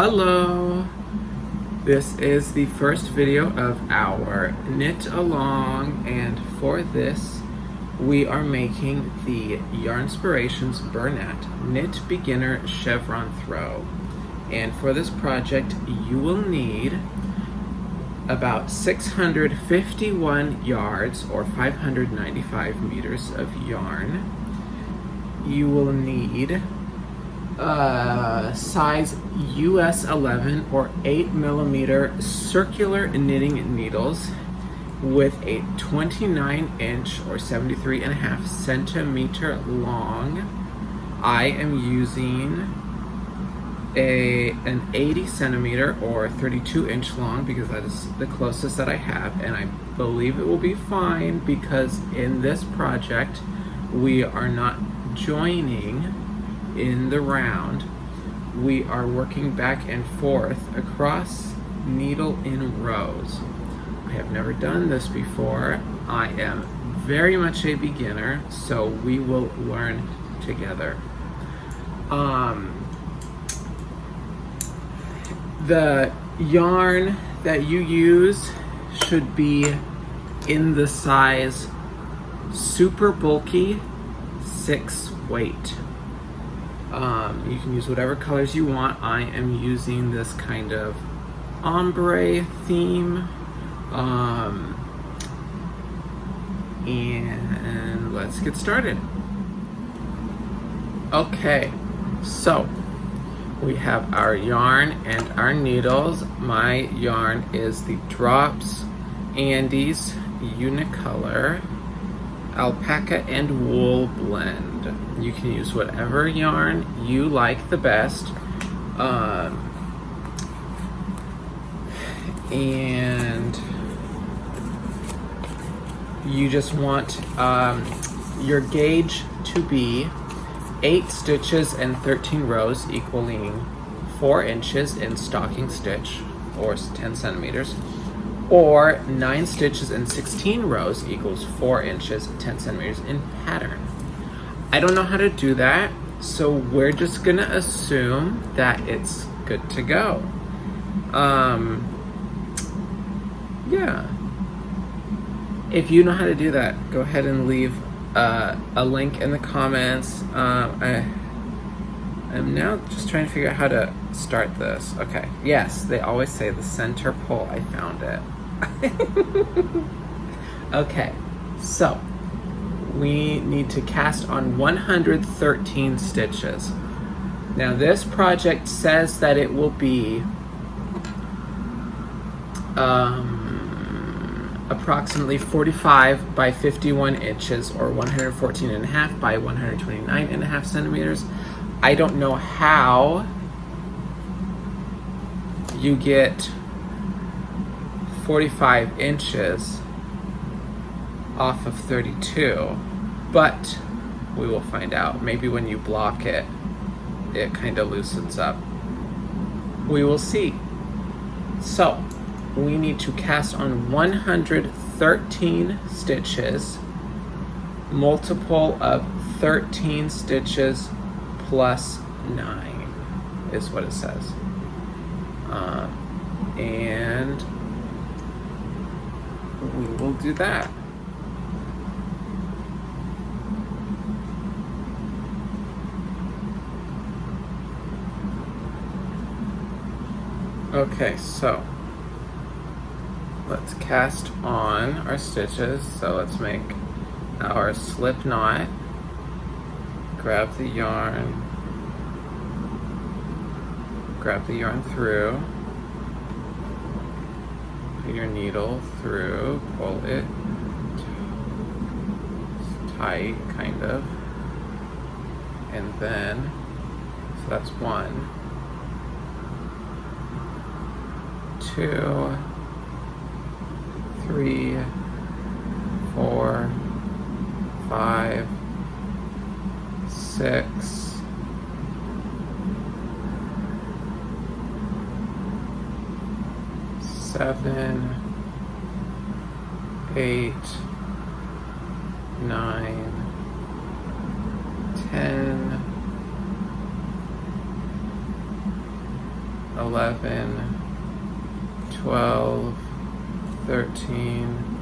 Hello! This is the first video of our knit along, and for this we are making the Yarnspirations Burnett Knit Beginner Chevron Throw. And for this project you will need about 651 yards or 595 meters of yarn. You will need size US 11 or 8mm circular knitting needles with a 29-inch or 73.5 centimeter long. I am using an 80 centimeter or 32-inch long because that is the closest that I have, and I believe it will be fine because in this project we are not joining in the round. We are working back and forth across needle in rows. I have never done this before. I am very much a beginner, so we will learn together. The yarn that you use should be in the size super bulky 6 weight. You can use whatever colors you want. I am using this kind of ombre theme. And let's get started. Okay, so we have our yarn and our needles. My yarn is the Drops Andes Unicolor Alpaca and Wool Blend. You can use whatever yarn you like the best. And you just want your gauge to be 8 stitches and 13 rows equaling 4 inches in stocking stitch or 10 centimeters, or 9 stitches and 16 rows equals 4 inches 10 centimeters in pattern. I don't know how to do that, so we're just gonna assume that it's good to go. Yeah. If you know how to do that, go ahead and leave a link in the comments. I'm now just trying to figure out how to start this. Okay, yes, they always say the center pole. I found it. Okay, so we need to cast on 113 stitches. Now this project says that it will be approximately 45 by 51 inches or 114.5 by 129.5 centimeters. I don't know how you get 45 inches off of 32, but we will find out. Maybe when you block it, it kind of loosens up. We will see. So we need to cast on 113 stitches, multiple of 13 stitches plus 9 is what it says. And we will do that. Okay, so let's cast on our stitches. So let's make our slip knot. Grab the yarn through, put your needle through, pull it tight, kind of, and then, so that's 1, 2, 3, 4, 5, 6, 7, 8, 9, 10, 11, 12, 13,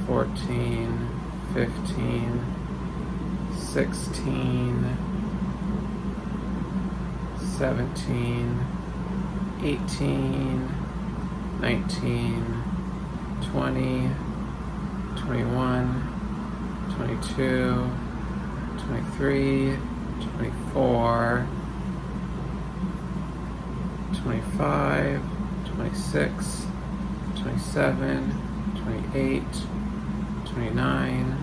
14, 15, 16, 17, 18, 19, 20, 21, 22, 23, 24, 25, 26, 27, 28, 29,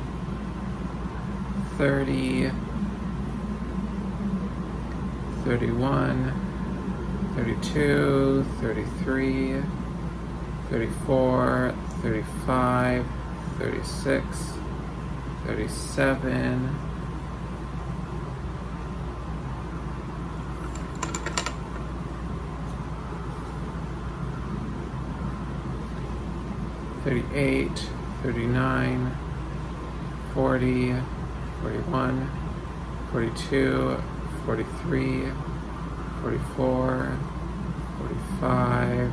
30, 31, 32, 33, 34, 35, 36, 37, 38, 39, 40, 41, 42, 43, 44, 45,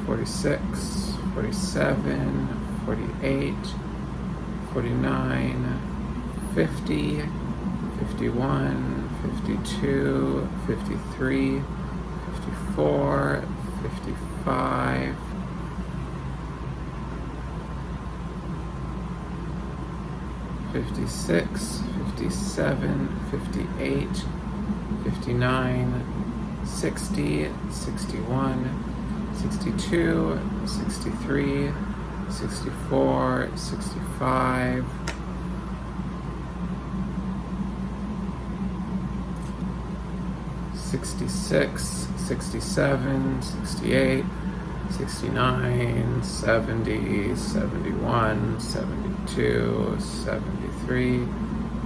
46, 47, 48, 49, 50, 51, 52, 53, 54, 55, 56, 57, 58, 59, 60, 61, 62, 63, 64, 65, 66, 67, 68, 69, 70, 71, 72, 73,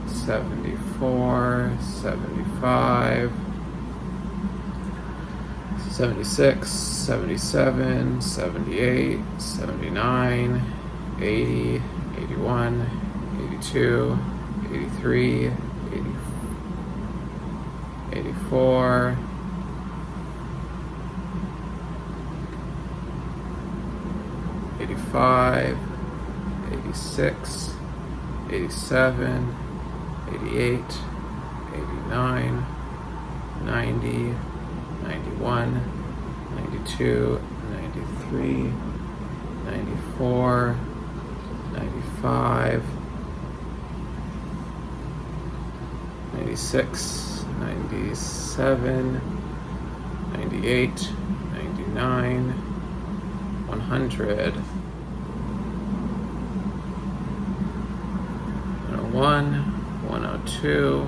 74, 75, 76, 77, 78, 79, 80, 81, 82, 83, 84, 85, 86, 87, 88, 89, 90, 91, 92, 93, 94, 95, 96, 97, 98, 99, 100, 101, 102,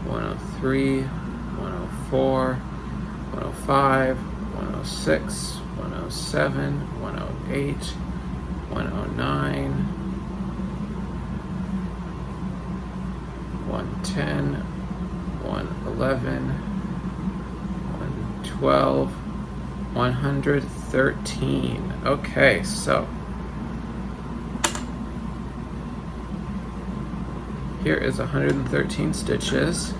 103, 104, 105, 106, 107, 108, 109, 110, 111, 112, 113. Okay, so here is 113 stitches,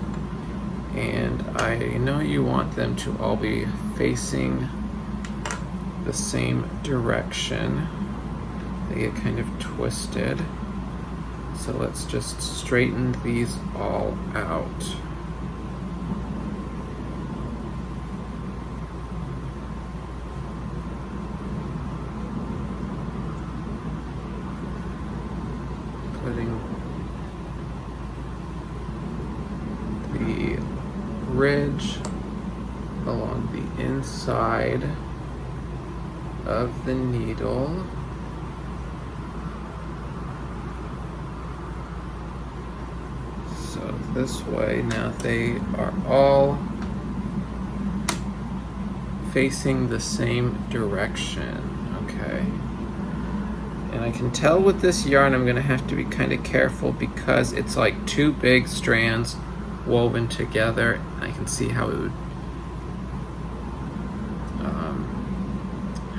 and I know you want them to all be facing the same direction. They get kind of twisted. So let's just straighten these all out. Putting the ridge along the inside of the needle. So this way, now they are all facing the same direction, okay? And I can tell with this yarn I'm gonna have to be kind of careful because it's like two big strands woven together. I can see how it would,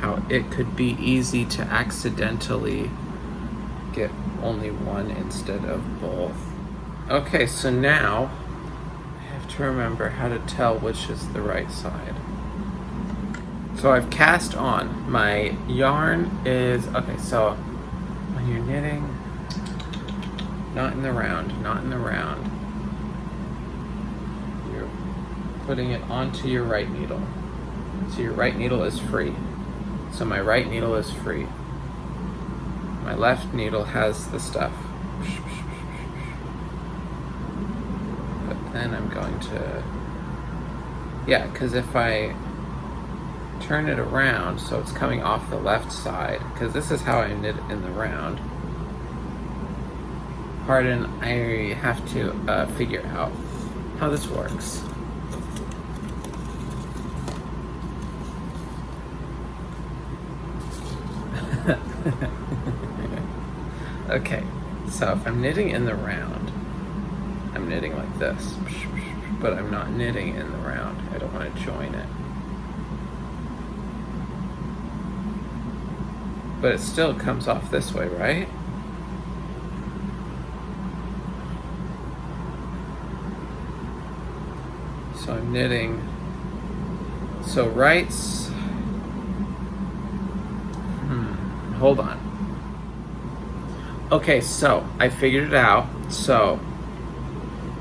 how it could be easy to accidentally get only one instead of both. Okay, so now I have to remember how to tell which is the right side. So I've cast on. My yarn is, okay, so when you're knitting, not in the round, not in the round, you're putting it onto your right needle. So your right needle is free. So my right needle is free. My left needle has the stuff. But then I'm going to, yeah, because if I turn it around so it's coming off the left side, because this is how I knit in the round. Pardon, I have to figure out how this works. Okay, so if I'm knitting in the round, I'm knitting like this, but I'm not knitting in the round. I don't want to join it. But it still comes off this way, right? So I'm knitting, so rights, hold on. Okay, so I figured it out. So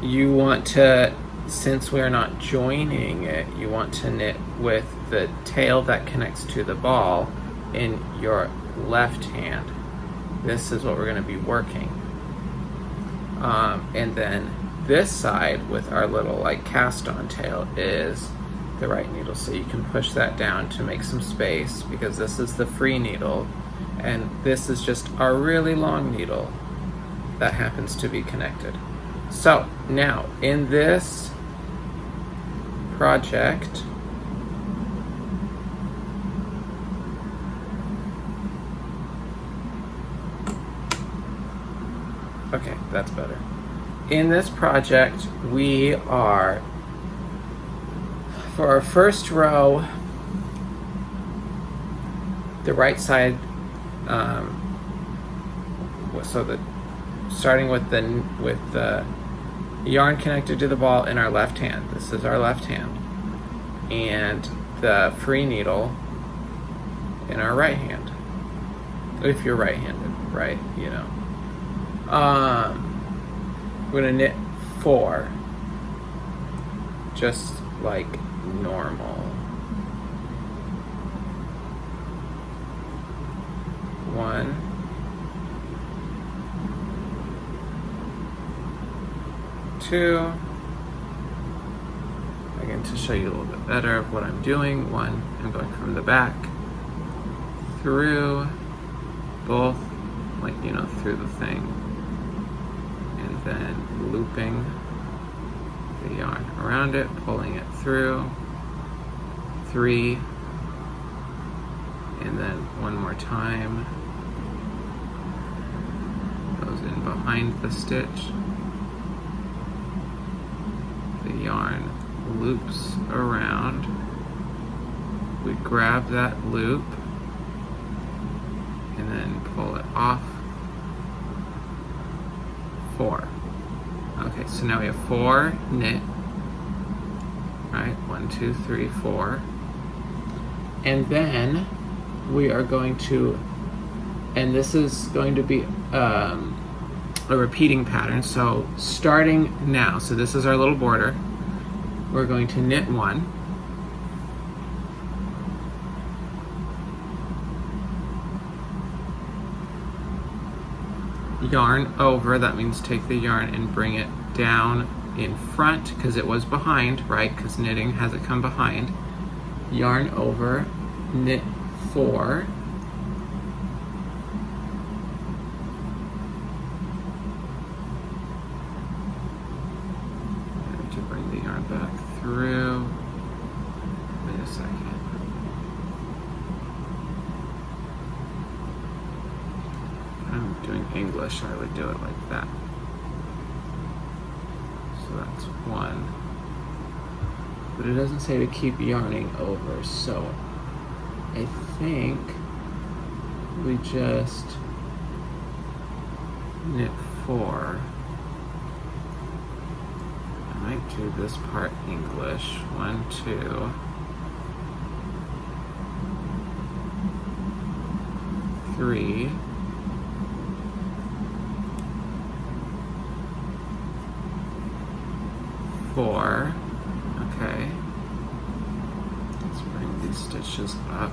you want to, since we're not joining it, you want to knit with the tail that connects to the ball in your left hand. This is what we're going to be working. And then this side with our little like cast on tail is the right needle. So you can push that down to make some space because this is the free needle. And this is just our really long needle that happens to be connected. So now in this project, okay, that's better. In this project, we are, for our first row, the right side, so the starting with the yarn connected to the ball in our left hand. This is our left hand, and the free needle in our right hand. If you're right-handed, right? You know. We're gonna knit 4, just like normal. 1, 2. Again, to show you a little bit better of what I'm doing. 1, I'm going from the back through both, like, you know, through the thing, and then looping the yarn around it, pulling it through, 3, and then one more time, goes in behind the stitch, the yarn loops around, we grab that loop, and then pull it off. 4. Okay, so now we have 4 knit, right? 1, 2, 3, 4. And then we are going to, and this is going to be a repeating pattern. So starting now, so this is our little border, we're going to knit 1. Yarn over, that means take the yarn and bring it down in front because it was behind, right? Because knitting has it come behind. Yarn over, knit 4. And to bring the yarn back through. Wait a second. I'm doing English, I would do it like that. So that's 1. But it doesn't say to keep yarning over, so I think we just knit 4. And might do this part English. 1, 2, 3, 4. Okay. Let's bring these stitches up.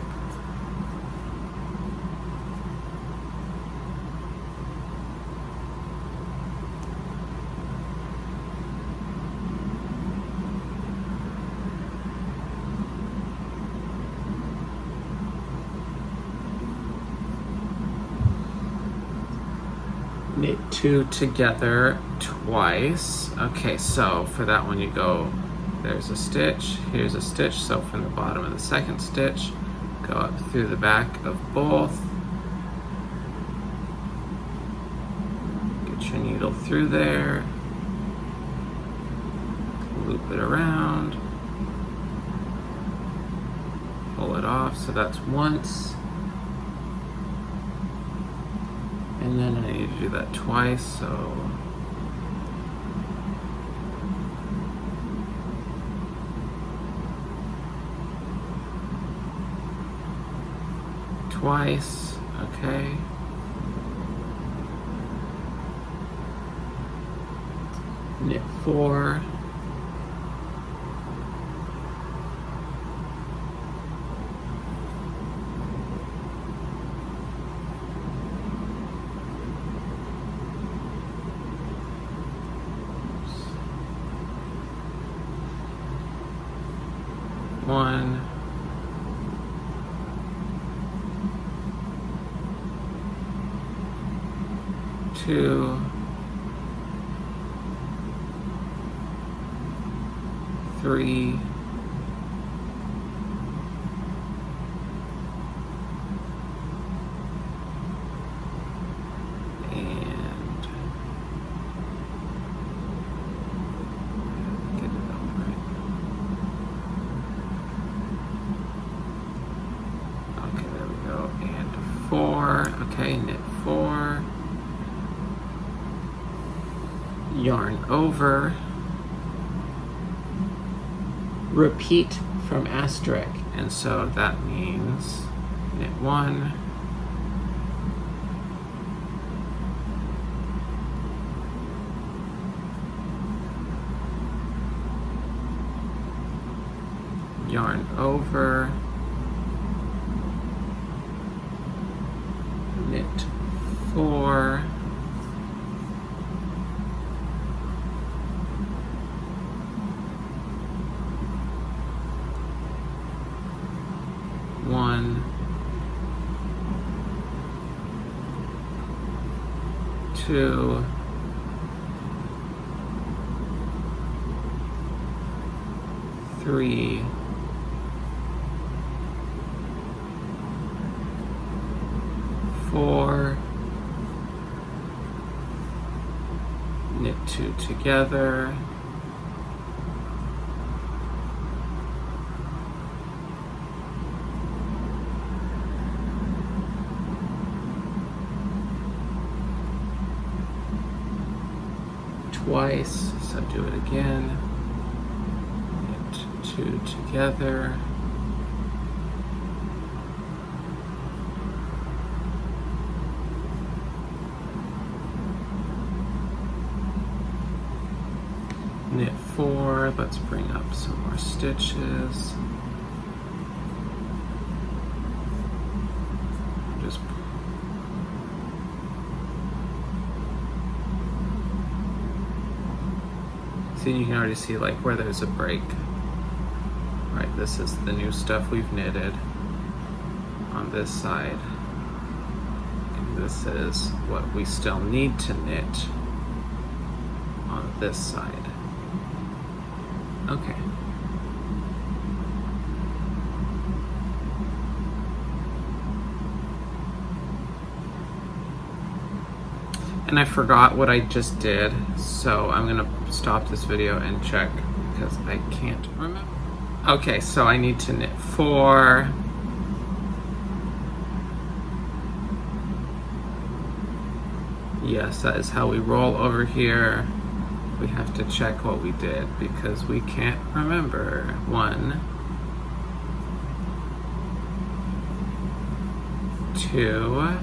Knit 2 together twice. Okay, so for that one you go, there's a stitch, here's a stitch, so from the bottom of the second stitch, go up through the back of both. Get your needle through there, loop it around, pull it off, so that's once. And then I need to do that twice, so twice, okay. Knit 4. One, 2, 3, 4, okay, knit 4, yarn over, repeat from asterisk, and so that means knit 1, yarn over, knit 4, one, 2, 3, 4, knit 2 together, twice, so do it again, knit 2 together, knit 4, let's bring up some more stitches. Just see, you can already see like where there's a break. Right, this is the new stuff we've knitted on this side. And this is what we still need to knit on this side. Okay. And I forgot what I just did, so I'm gonna stop this video and check because I can't remember. Okay, so I need to knit 4. Yes, that is how we roll over here. we have to check what we did because we can't remember. 1, 2,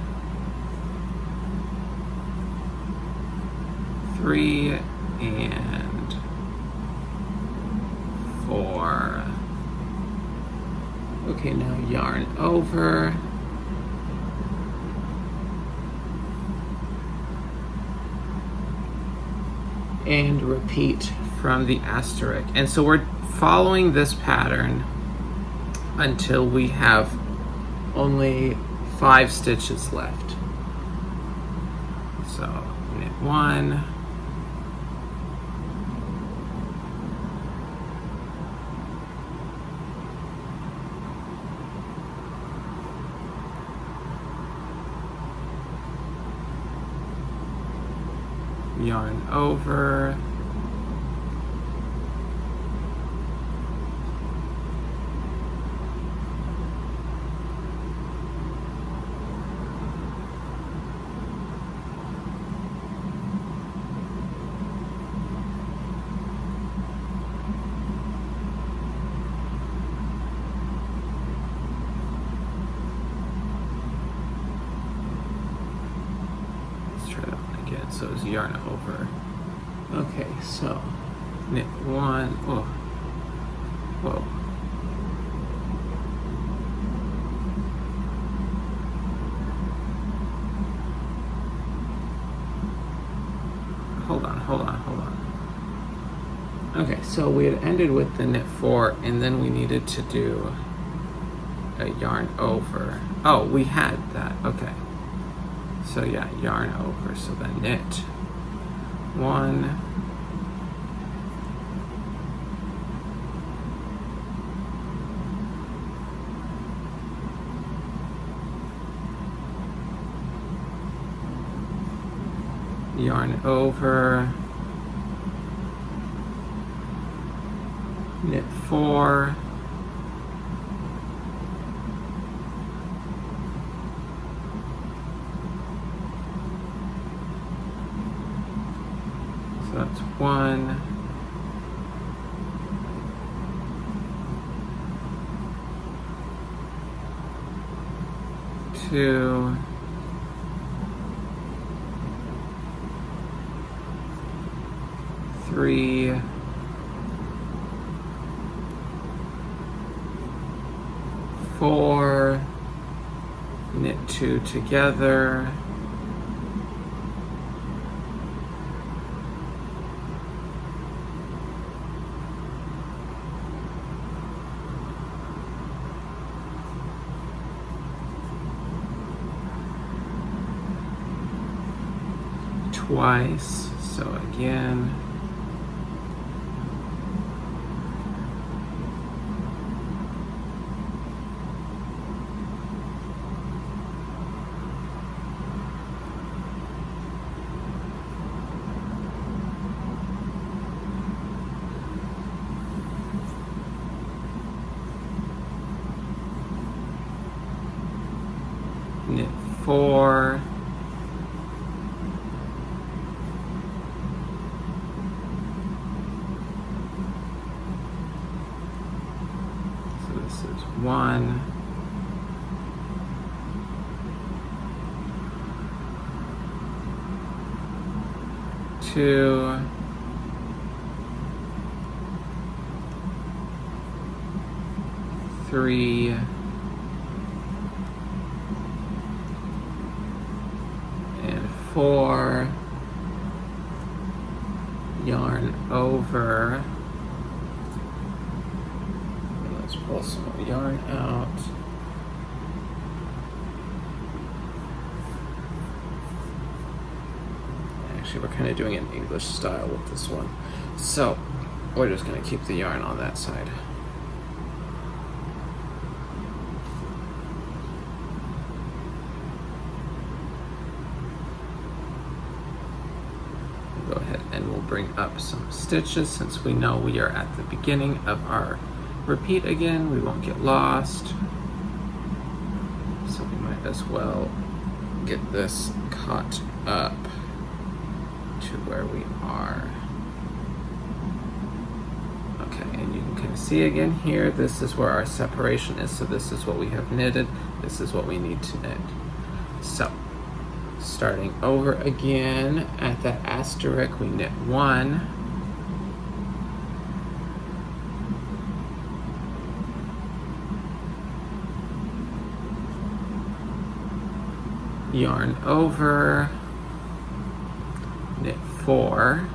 3, and 4. Okay, now yarn over. And repeat from the asterisk. And so we're following this pattern until we have only 5 stitches left. So knit 1, yarn over, so it's yarn over. Okay, so knit 1, oh, whoa. Hold on. Okay, so we had ended with the knit 4 and then we needed to do a yarn over. Oh, we had that, okay. So yeah, yarn over, so then knit 1, yarn over, knit 4, so that's 1, 2, 3, 4, knit 2 together, twice, so again, knit 4, so this is 1, 2, 3, and 4, yarn over. Let's pull some more yarn out. Actually, we're kind of doing an English style with this one. So we're just going to keep the yarn on that side. Go ahead and we'll bring up some stitches since we know we are at the beginning of our repeat again. We won't get lost. So we might as well get this caught up to where we are. see again here, this is where our separation is. So this is what we have knitted. This is what we need to knit. So starting over again at that asterisk, we knit 1, yarn over, knit 4,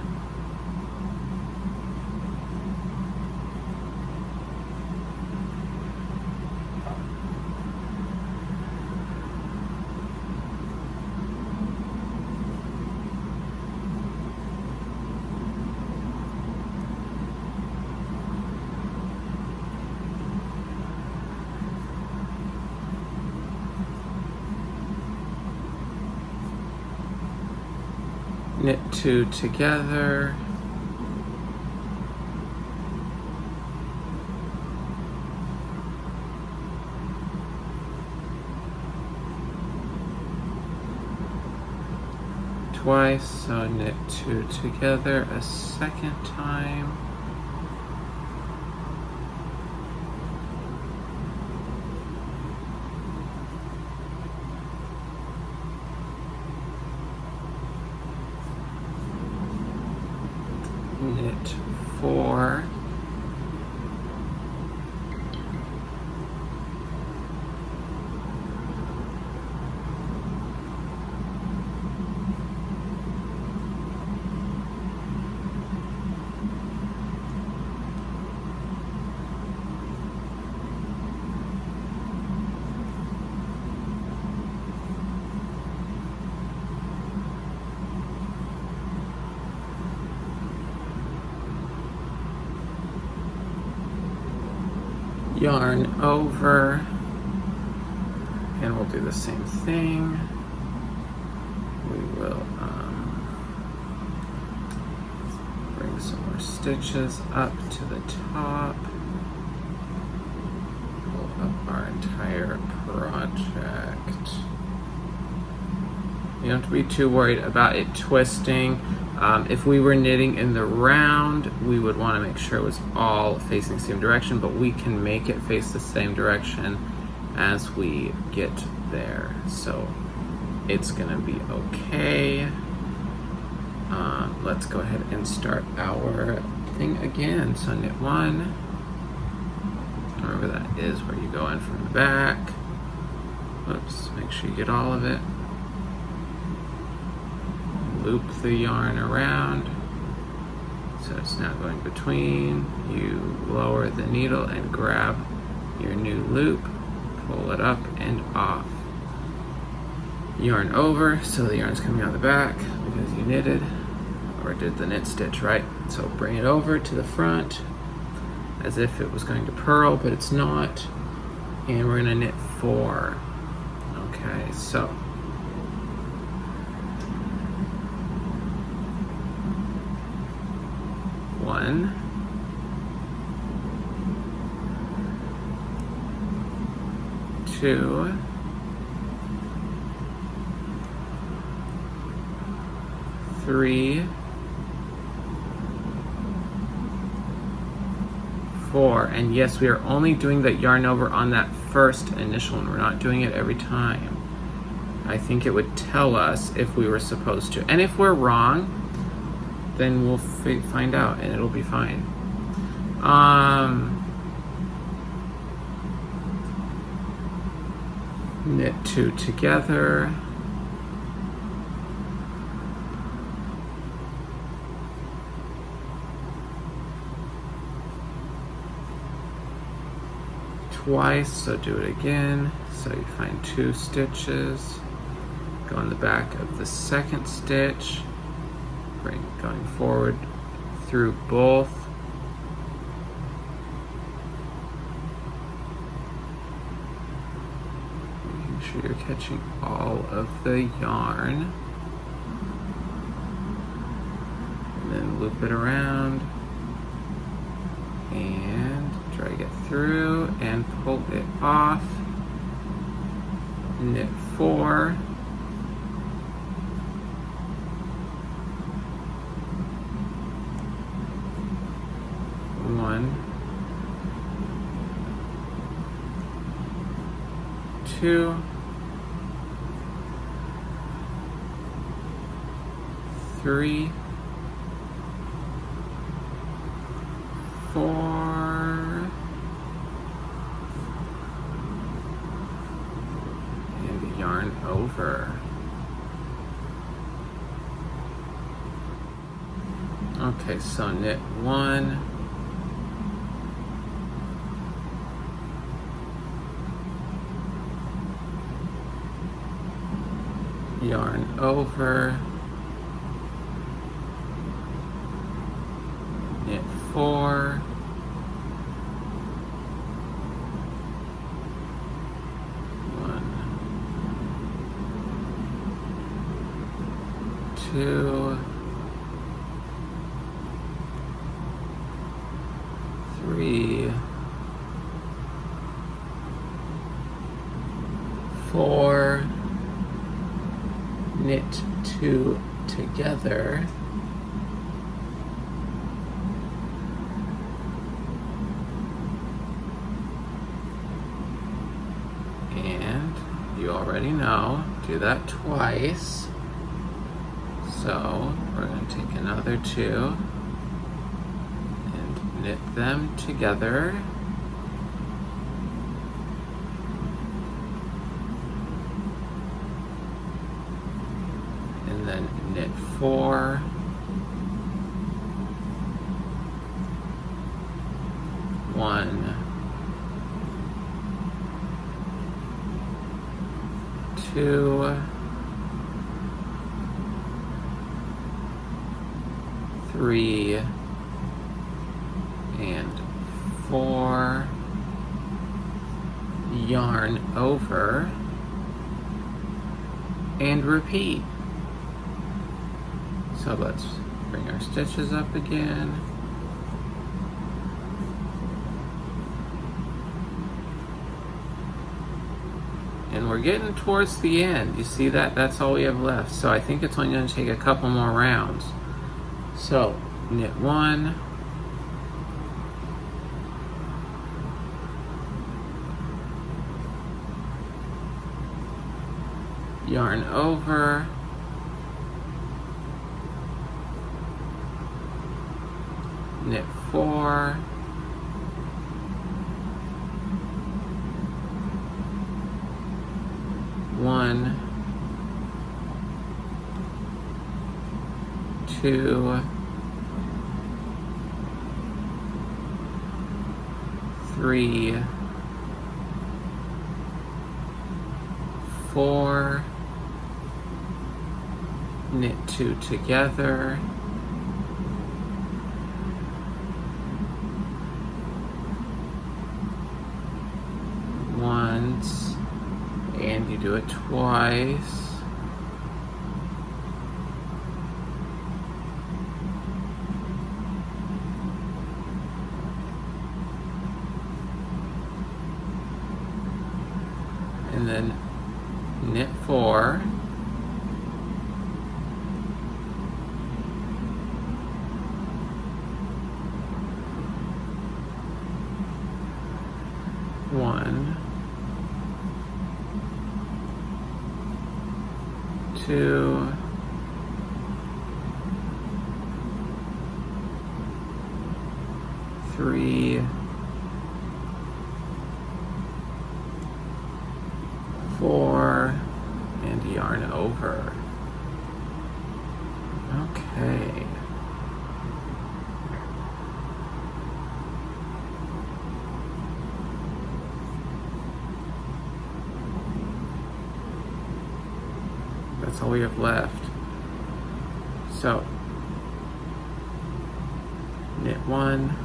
knit 2 together, twice, so knit 2 together a second time, knit 4, yarn over, and we'll do the same thing. We will bring some more stitches up to the top, pull up our entire project. You don't have to be too worried about it twisting. If we were knitting in the round, we would want to make sure it was all facing the same direction, but we can make it face the same direction as we get there. So it's gonna be okay. Let's go ahead and start our thing again. So knit 1. Remember that is where you go in from the back. Oops, make sure you get all of it. Loop the yarn around so it's not going between. You lower the needle and grab your new loop, pull it up and off. Yarn over so the yarn's coming out the back because you knitted or did the knit stitch, right? So bring it over to the front as if it was going to purl, but it's not. And we're gonna knit 4. Okay, so one, two, three, 4, and yes, we are only doing that yarn over on that first initial one. We're not doing it every time. I think it would tell us if we were supposed to, and if we're wrong, then we'll find out and it'll be fine. Knit 2 together. Twice, so do it again. So you find 2 stitches, go on the back of the second stitch, going forward through both, making sure you're catching all of the yarn, and then loop it around and drag it through and pull it off. Knit 4, 2, 3, 4, and yarn over. Okay, so knit 1, yarn over, knit 4, two, 3, 4, knit 2 together, and you already know, do that twice. So we're going to take another 2 and knit them together. And then knit 4, one, 2, 3, and 4, yarn over, and repeat. So let's bring our stitches up again. And we're getting towards the end. You see that? That's all we have left. So I think it's only going to take a couple more rounds. So knit 1, yarn over, knit 4, one, 2, 3, 4, knit 2 together, once, and you do it twice. And then knit 4, one, 2, 3, 4, and yarn over. Okay. That's all we have left. So knit 1,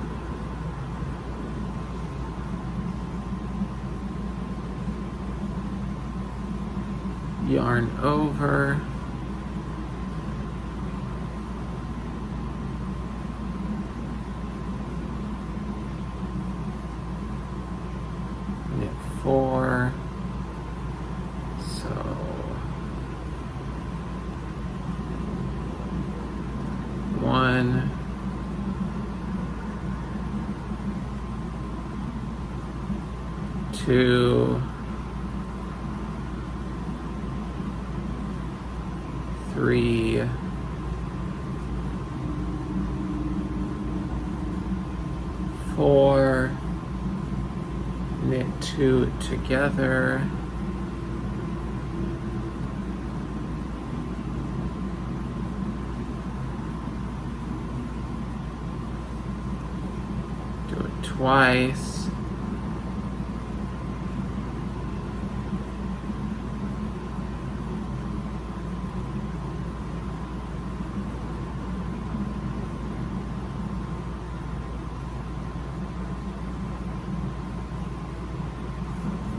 yarn over, knit 4, so 1, 2, 3, 4, knit 2 together, do it twice,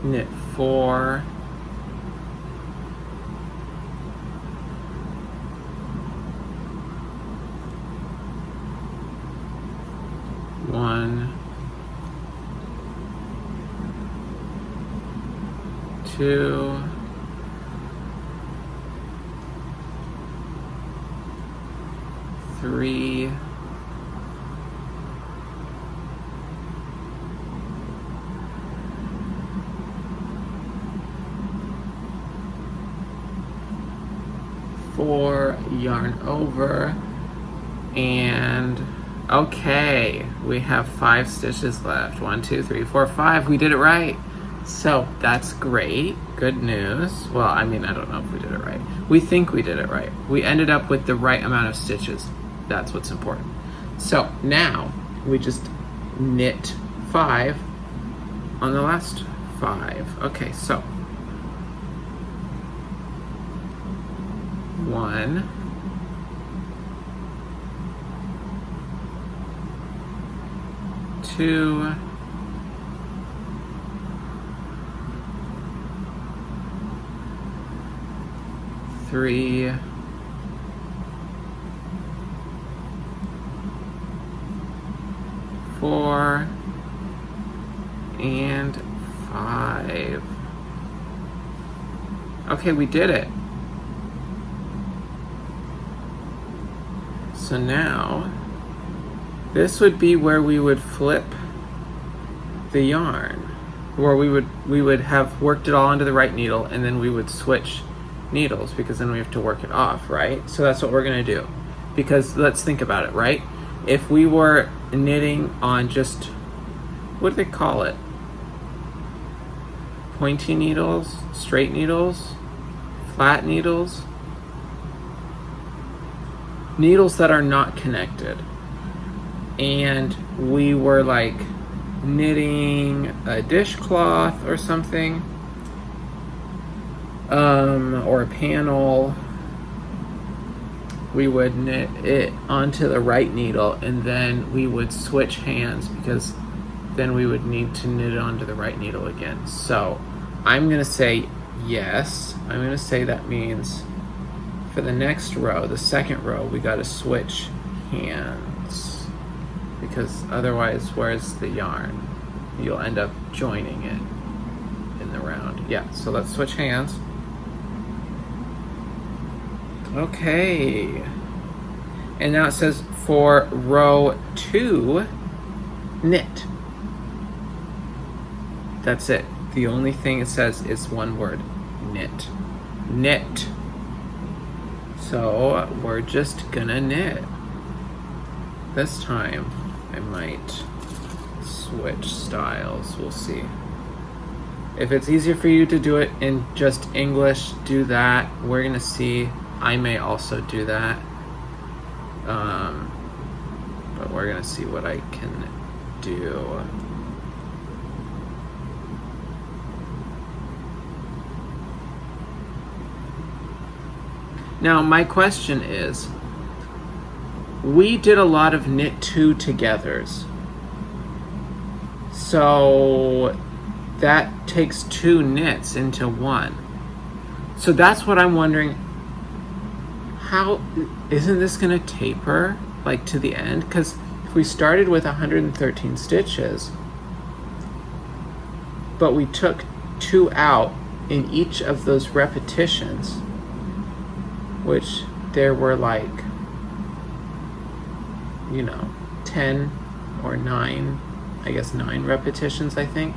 knit 4, one, 2, 3, 4, yarn over, and okay, we have 5 stitches left. 1, 2, 3, 4, 5. We did it right. So that's great. Good news. Well, I mean, I don't know if we did it right. We think we did it right. We ended up with the right amount of stitches. That's what's important. So now we just knit 5 on the last 5. Okay, so 1, 2, 3, 4, and 5. Okay, we did it. So now, this would be where we would flip the yarn, where we would have worked it all onto the right needle, and then we would switch needles, because then we have to work it off, right? So that's what we're gonna do. Because let's think about it, right? If we were knitting on just, what do they call it? Pointy needles, straight needles, flat needles? Needles that are not connected. And we were like knitting a dishcloth or something, or a panel, we would knit it onto the right needle, and then we would switch hands, because then we would need to knit it onto the right needle again. So I'm gonna say yes. I'm gonna say that means for the next row, the second row, we gotta switch hands, because otherwise, where's the yarn? You'll end up joining it in the round. Yeah, so let's switch hands. Okay. And now it says for row 2, knit. That's it. The only thing it says is one word, knit. Knit. So we're just gonna knit. This time I might switch styles, we'll see. If it's easier for you to do it in just English, do that. We're gonna see. I may also do that. But we're gonna see what I can do. Now, my question is, we did a lot of knit 2 togethers. So that takes 2 knits into 1. So that's what I'm wondering. How isn't this going to taper like to the end? Because if we started with 113 stitches, but we took 2 out in each of those repetitions, which there were like, 10 or 9, I guess 9 repetitions, I think.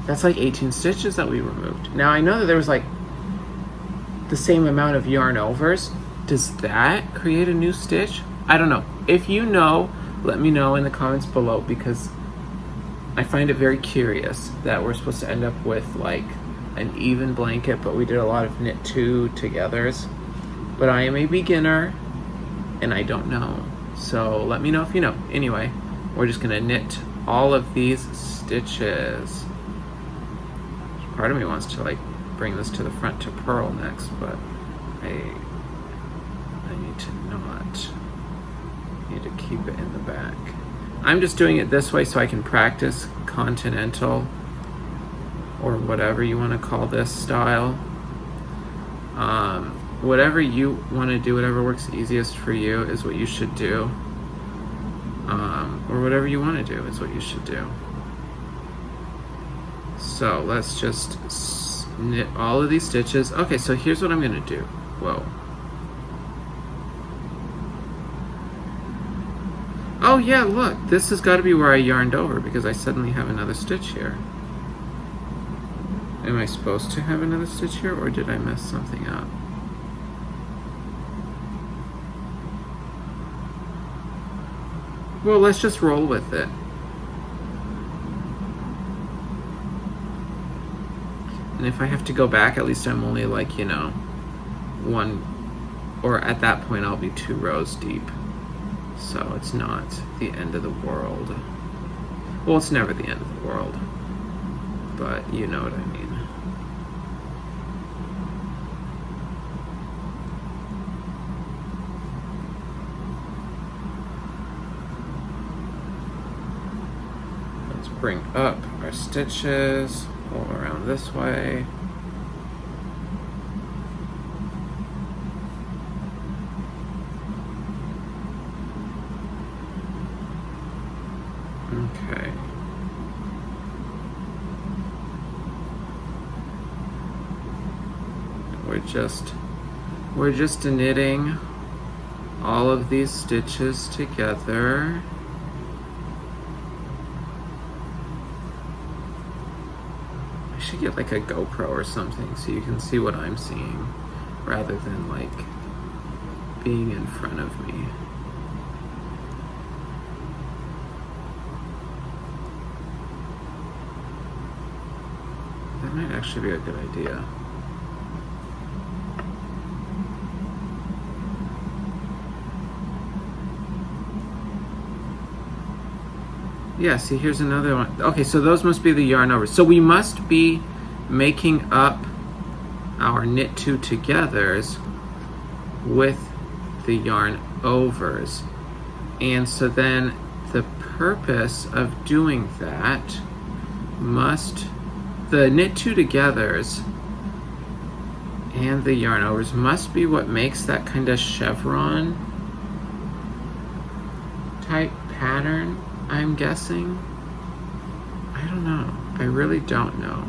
That's like 18 stitches that we removed. Now I know that there was like the same amount of yarn overs, does that create a new stitch? I don't know. If you know, let me know in the comments below, because I find it very curious that we're supposed to end up with like an even blanket, but we did a lot of knit two togethers. But I am a beginner and I don't know. So let me know if you know. Anyway, we're just gonna knit all of these stitches. Part of me wants to like bring this to the front to purl next, but I need to not. I need to keep it in the back. I'm just doing it this way so I can practice continental, or whatever you want to call this style. Whatever you want to do, whatever works easiest for you is what you should do. Or whatever you want to do is what you should do. So let's just knit all of these stitches. Okay, so here's what I'm going to do. Whoa. Oh yeah, look, this has got to be where I yarned over, because I suddenly have another stitch here. Am I supposed to have another stitch here, or did I mess something up? Well, let's just roll with it. And if I have to go back, at least I'm only like, you know, one, or at that point I'll be 2 rows deep. So it's not the end of the world. Well, it's never the end of the world, but you know what I mean. Let's bring up our stitches, pull around this way. Okay. We're just knitting all of these stitches together. I should get like a GoPro or something so you can see what I'm seeing rather than like being in front of me. That might actually be a good idea. Yeah, see, here's another one. Okay, so those must be the yarn overs. So we must be making up our knit two togethers with the yarn overs. And so then the purpose of doing that must, the knit two togethers and the yarn overs must be what makes that kind of chevron type pattern, I'm guessing. I don't know. I really don't know.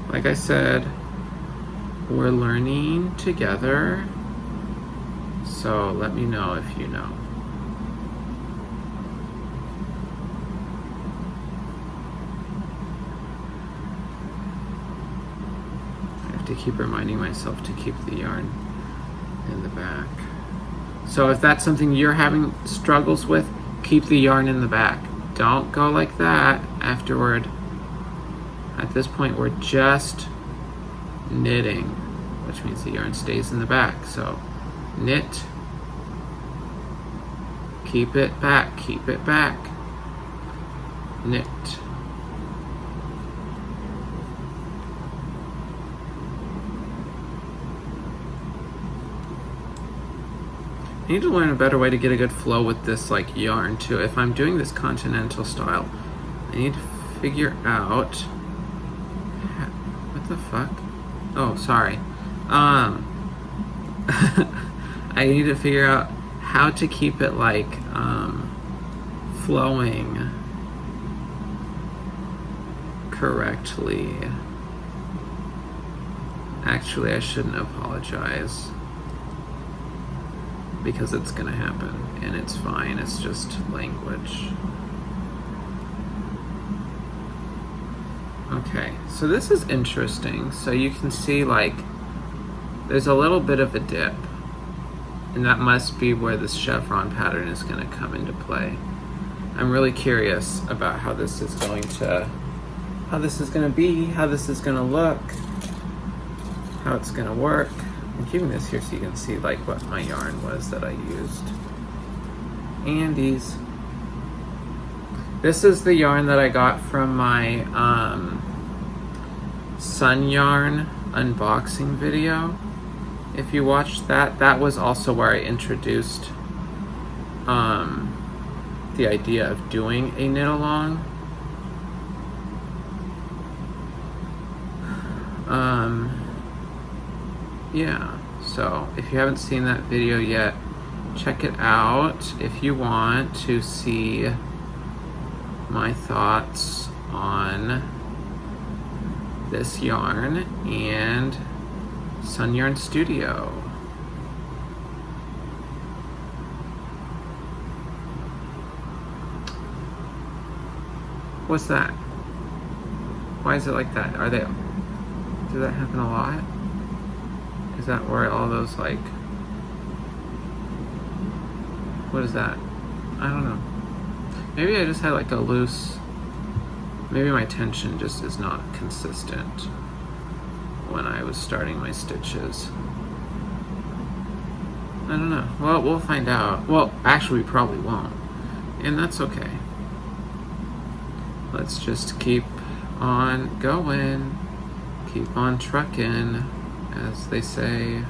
Like I said, we're learning together, so let me know if you know. I have to keep reminding myself to keep the yarn in the back. So if that's something you're having struggles with, keep the yarn in the back. Don't go like that afterward. At this point, we're just knitting, which means the yarn stays in the back. So knit, keep it back, knit. I need to learn a better way to get a good flow with this like yarn too. If I'm doing this continental style, I need to figure out, what the fuck? Oh, sorry. I need to figure out how to keep it like flowing correctly. Actually, I shouldn't apologize, because it's gonna happen and it's fine. It's just language. Okay, so this is interesting. So you can see like there's a little bit of a dip, and that must be where this chevron pattern is going to come into play. I'm really curious about how this is going to be, how this is going to look, how it's going to work. I'm keeping this here so you can see like what my yarn was that I used. Andes. This is the yarn that I got from my Sun Yarn unboxing video. If you watched that, that was also where I introduced the idea of doing a knit along. Yeah, so if you haven't seen that video yet, check it out if you want to see my thoughts on this yarn and Sun Yarn Studio. What's that? Why is it like that? Does that happen a lot? Is that where all those like, what is that? I don't know. Maybe I just had like a loose, maybe my tension just is not consistent when I was starting my stitches. I don't know. Well, we'll find out. Well, actually we probably won't. And that's okay. Let's just keep on going. Keep on trucking, as they say,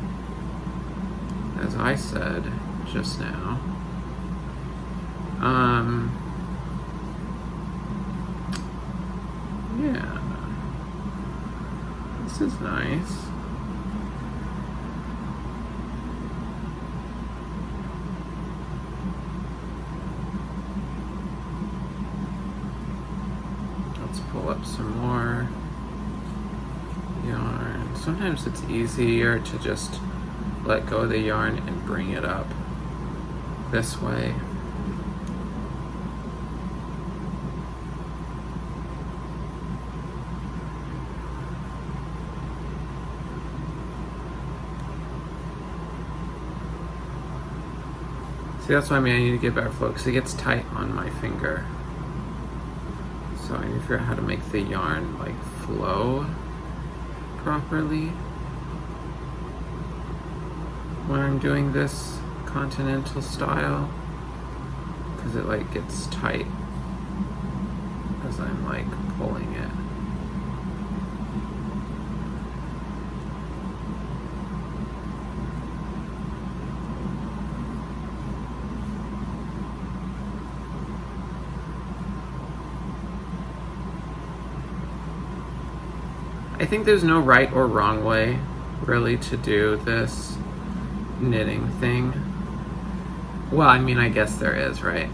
as I said just now. Yeah. This is nice. Let's pull up some more yarn. Sometimes it's easier to just let go of the yarn and bring it up this way. See, that's why I need to get better flow, because it gets tight on my finger. So I need to figure out how to make the yarn like flow properly when I'm doing this continental style, because it like gets tight as I'm like pulling it. I think there's no right or wrong way really to do this knitting thing. Well, I mean, I guess there is, right?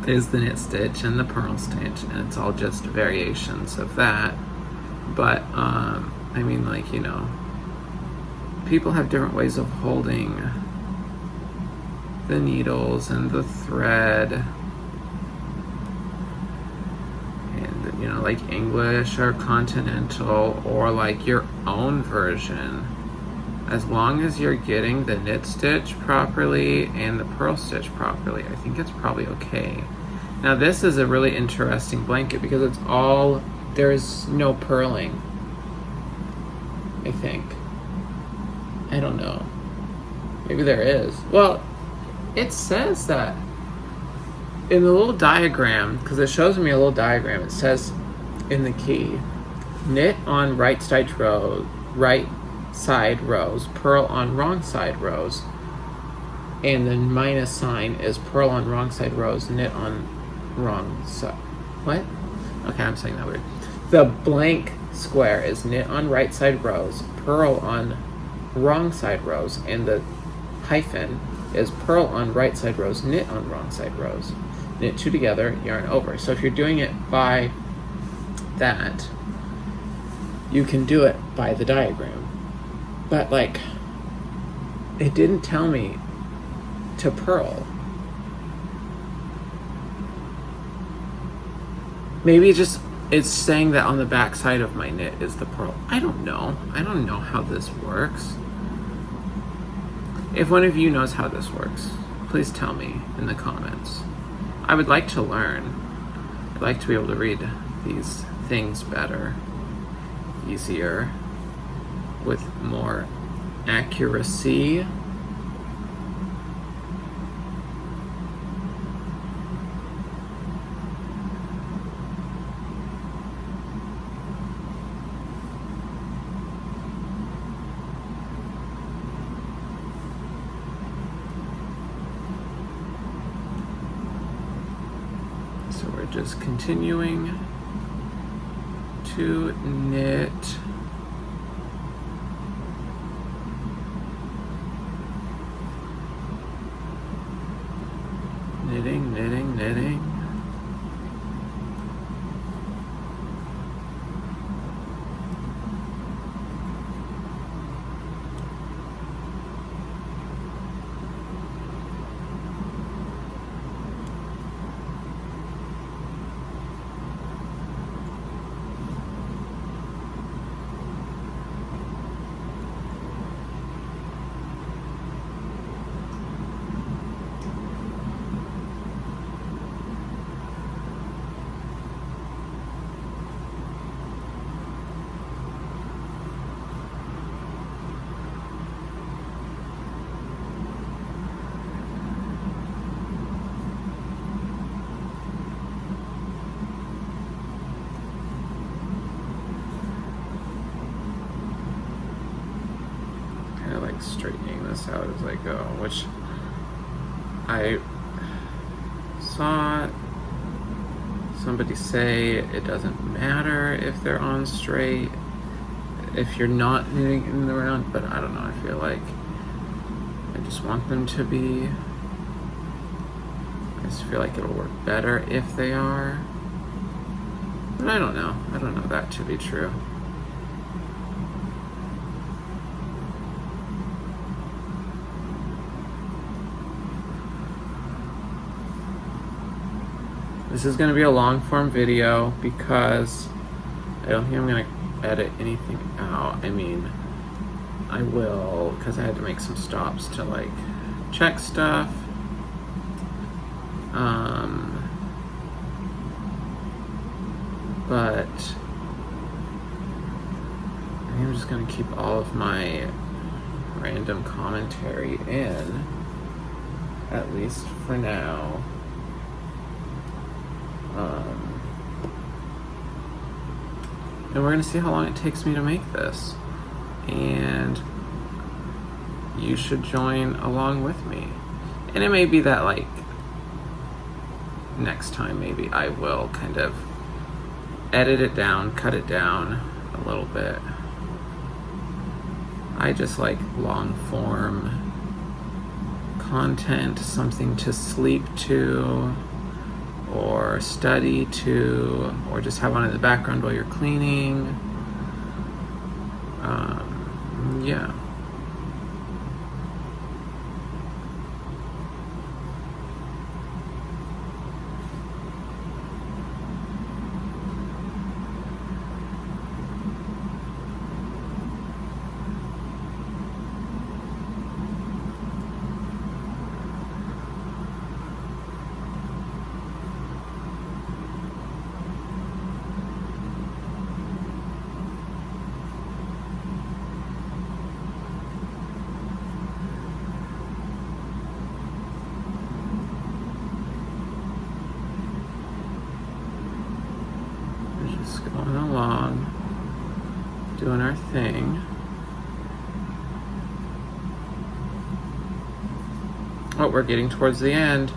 There's the knit stitch and the purl stitch, and it's all just variations of that. But I mean, like, you know, people have different ways of holding the needles and the thread. You know, like English or continental or like your own version. As long as you're getting the knit stitch properly and the purl stitch properly, I think it's probably okay. Now this is a really interesting blanket because it's all, there's no purling, I think. I don't know. Maybe there is. Well, it says that in the little diagram, because it shows me a little diagram, it says in the key, knit on right side rows, purl on wrong side rows, and the minus sign is purl on wrong side rows, knit on wrong side. What? Okay, I'm saying that weird. The blank square is knit on right side rows, purl on wrong side rows, and the hyphen is purl on right side rows, knit on wrong side rows. Knit two together, yarn over. So if you're doing it by that, you can do it by the diagram. But like, it didn't tell me to purl. Maybe just it's saying that on the back side of my knit is the purl. I don't know how this works. If one of you knows how this works, please tell me in the comments. I would like to learn. I'd like to be able to read these things better, easier, with more accuracy. So we're just continuing to knit. Knitting, knitting, knitting. Straightening this out as I go, which I saw somebody say it doesn't matter if they're on straight if you're not knitting in the round, but I don't know, I feel like I just want them to be. I just feel like it'll work better if they are, but I don't know that to be true. This is going to be a long form video because I don't think I'm going to edit anything out. I mean, I will, because I had to make some stops to like check stuff. But I think I'm just going to keep all of my random commentary in, at least for now. And we're gonna see how long it takes me to make this, and you should join along with me. And it may be that like next time maybe I will kind of edit it down, cut it down a little bit. I just like long form content, something to sleep to, or study to, or just have on in the background while you're cleaning. Yeah. Going along, doing our thing. Oh, we're getting towards the end.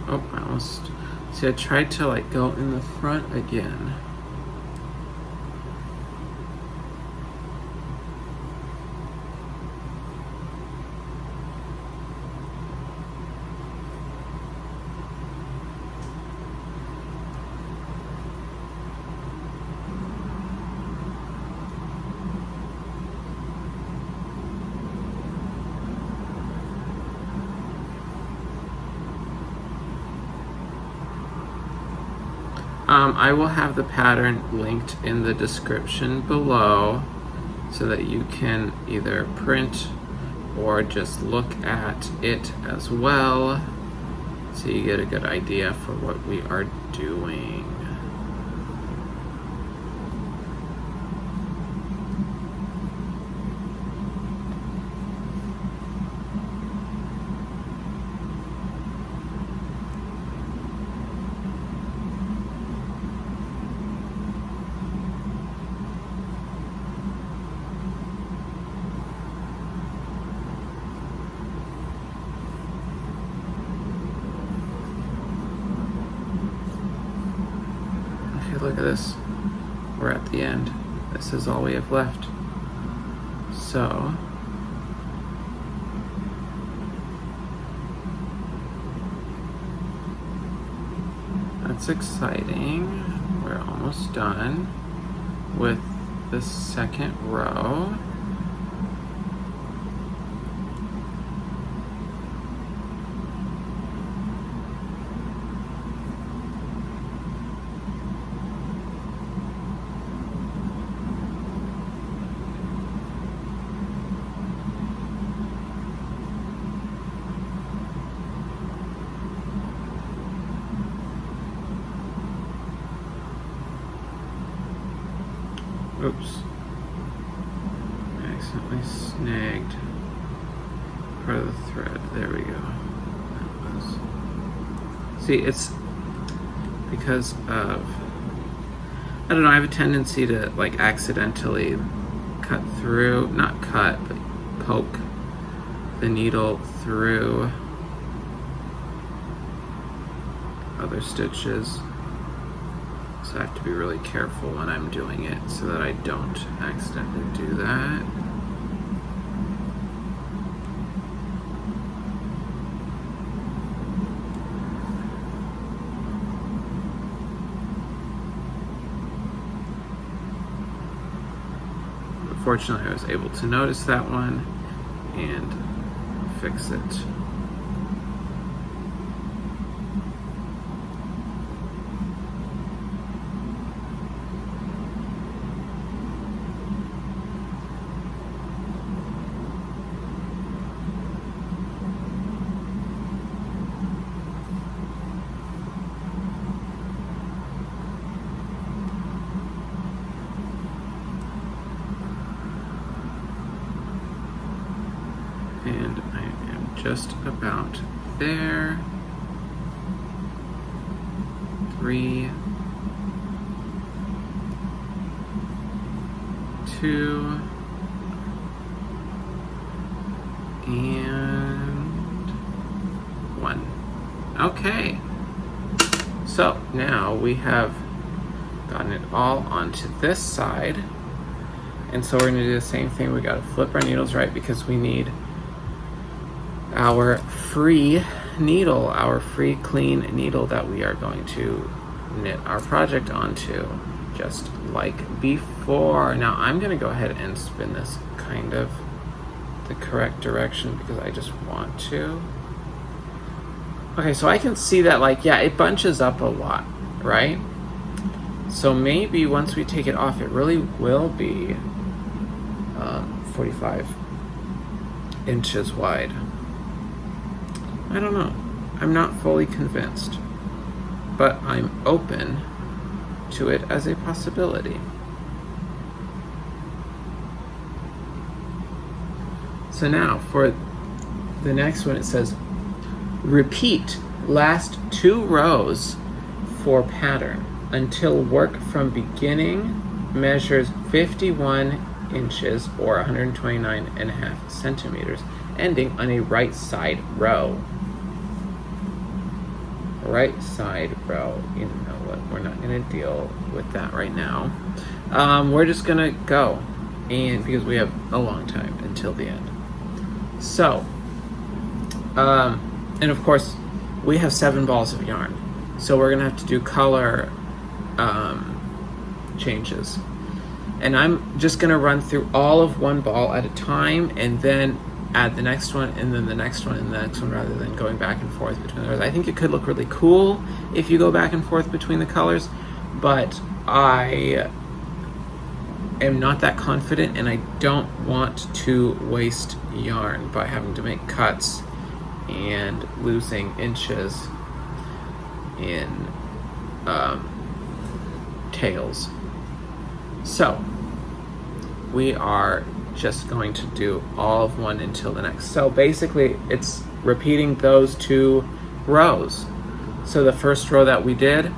Oh, I almost, see, I tried to like go in the front again. I will have the pattern linked in the description below so that you can either print or just look at it as well so you get a good idea for what we are doing. Look at this, we're at the end. This is all we have left. So, that's exciting. We're almost done with the second row. Oops. I accidentally snagged part of the thread. There we go. That was... See, it's because of... I don't know, I have a tendency to like accidentally cut through, not cut, but poke the needle through other stitches. So I have to be really careful when I'm doing it so that I don't accidentally do that. But fortunately, I was able to notice that one and fix it. And I am just about there. 3, 2, and 1. Okay. So now we have gotten it all onto this side. And so we're going to do the same thing. We got to flip our needles right because we need our free needle, our free clean needle that we are going to knit our project onto, just like before. Now I'm going to go ahead and spin this kind of the correct direction because I just want to. Okay, so I can see that, like, yeah, it bunches up a lot, right? So maybe once we take it off, it really will be 45 inches wide. I don't know. I'm not fully convinced, but I'm open to it as a possibility. So now for the next one, it says, repeat last 2 rows for pattern until work from beginning measures 51 inches or 129.5 centimeters, ending on a right side row. Right side row, you know what, we're not gonna deal with that right now. We're just gonna go, and because we have a long time until the end. So, and of course, we have 7 balls of yarn, so we're gonna have to do color changes. And I'm just gonna run through all of one ball at a time and then add the next one and then the next one and the next one rather than going back and forth between the colors. I think it could look really cool if you go back and forth between the colors, but I am not that confident, and I don't want to waste yarn by having to make cuts and losing inches in tails. So we are just going to do all of one until the next. So basically it's repeating those 2 rows. So the first row that we did,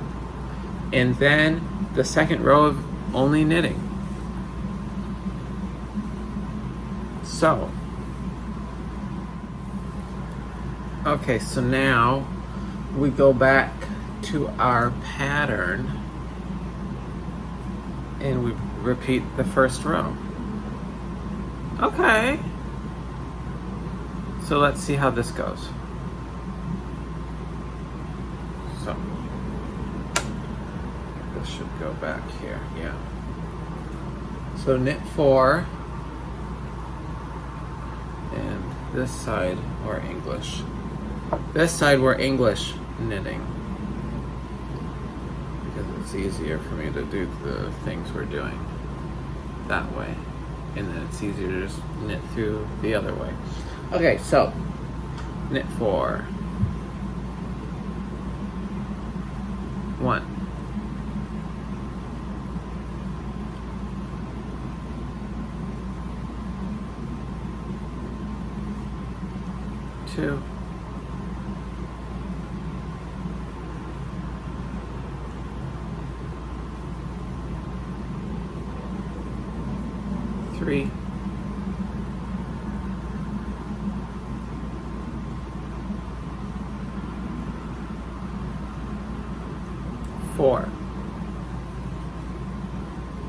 and then the second row of only knitting. So, okay, so now we go back to our pattern and we repeat the first row. Okay. So let's see how this goes. So, this should go back here, yeah. So knit 4, and this side we're English. This side we're English knitting, because it's easier for me to do the things we're doing that way, and then it's easier to just knit through the other way. Okay, so knit 4, 1, 2, 3, 4.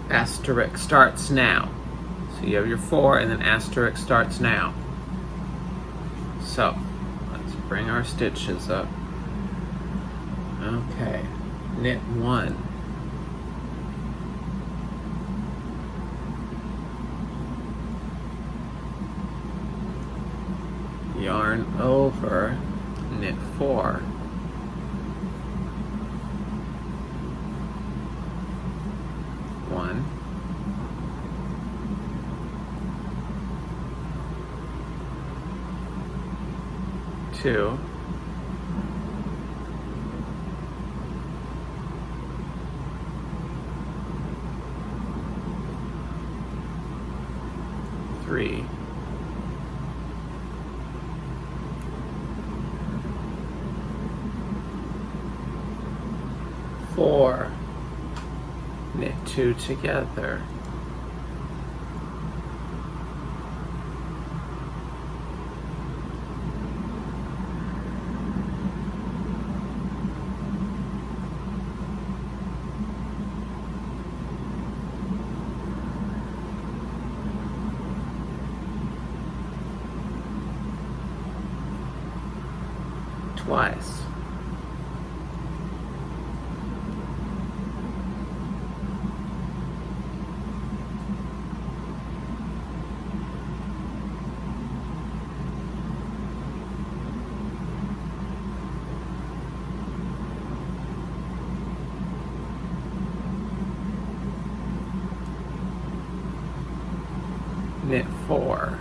Asterisk starts now. So you have your 4 and then asterisk starts now. So let's bring our stitches up. Okay, knit 1. Yarn over, knit 4. 1, 2, 3, 4, knit 2 together. Twice. Knit 4.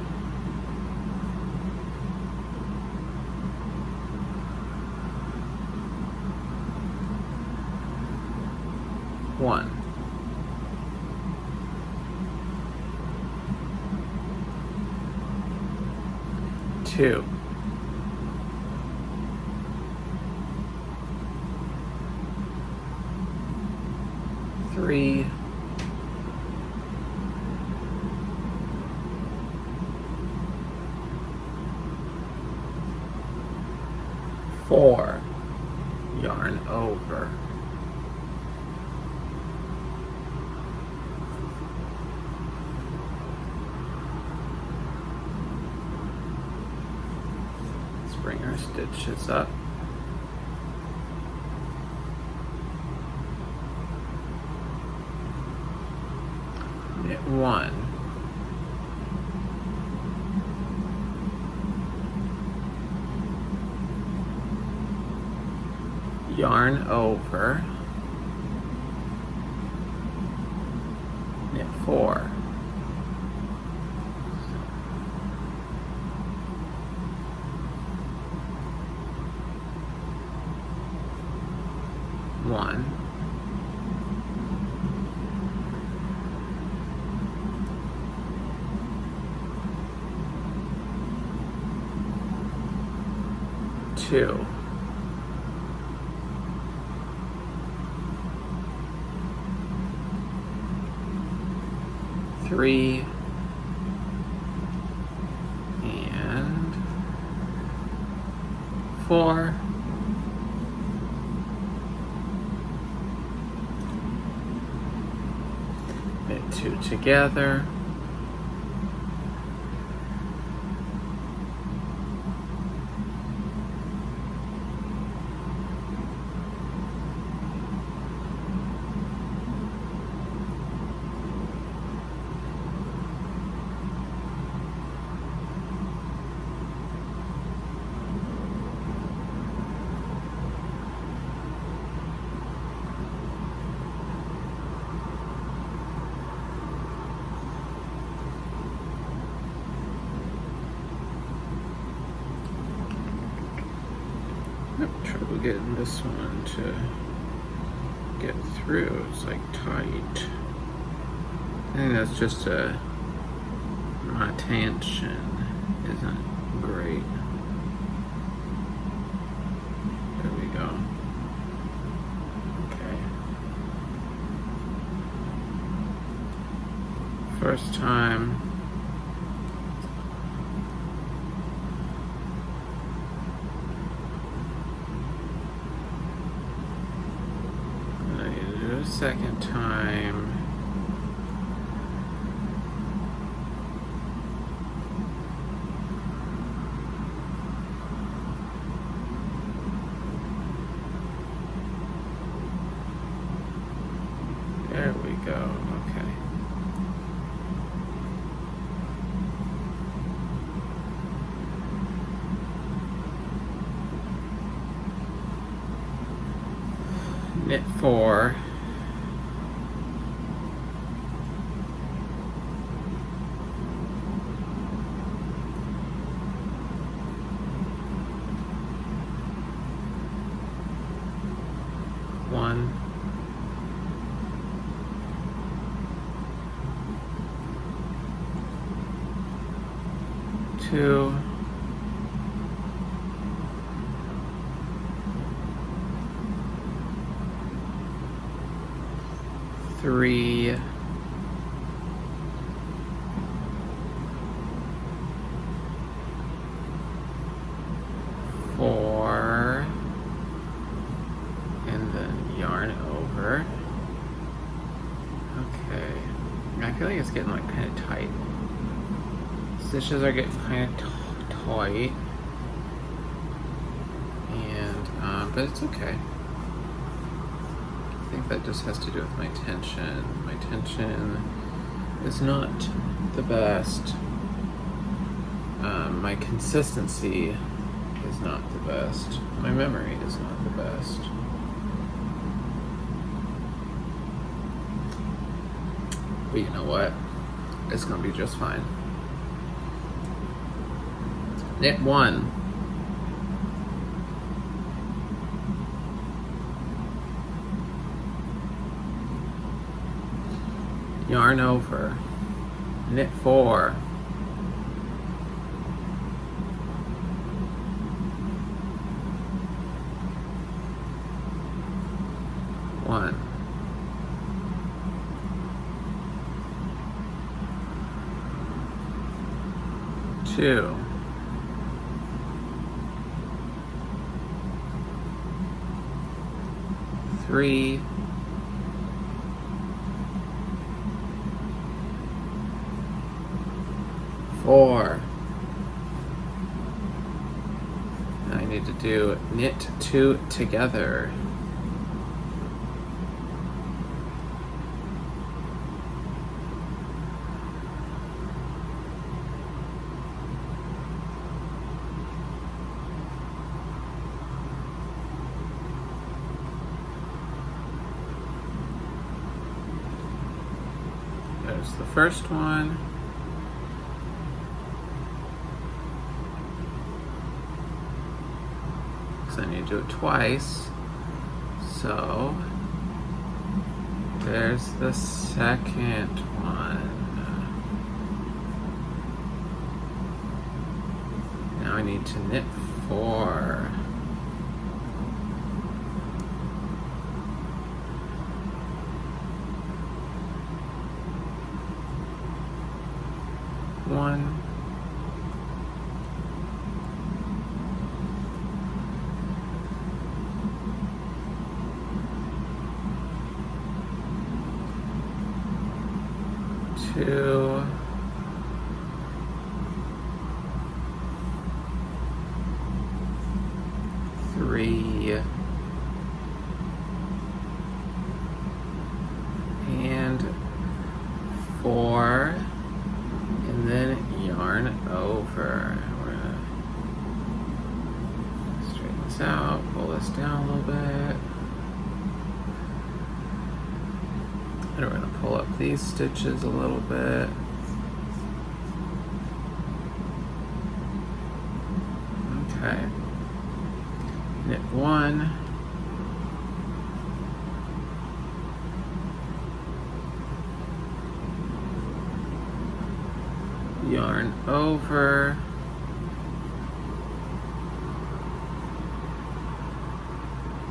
1, 2, 3, 4, yarn over. Let's bring our stitches up. Knit 1. Yarn over. 4. One, 2, 3, and 4. Knit 2 together. Trouble getting this one to get through. It's like tight. I think that's just my tension isn't great. There we go. Okay. First time. Second time. There we go. Okay. Knit 4. One, 2, 3, 4, and then yarn over. Okay, I feel like it's getting like kind of tight. Stitches are getting kind of tight, and but it's okay. I think that just has to do with my tension. My tension is not the best. My consistency is not the best. My memory is not the best. But you know what? It's gonna be just fine. Knit 1. Yarn over. Knit 4. One. 2. 3. 4. Now I need to do knit 2 together. There's the first one. Because I need to do it twice. So there's the second one. Now I need to knit 4. One, 2, 3, and 4, and then yarn over. We're gonna straighten this out, pull this down a little bit. And we're gonna pull up these stitches a little bit. Okay. Knit 1. Yarn over.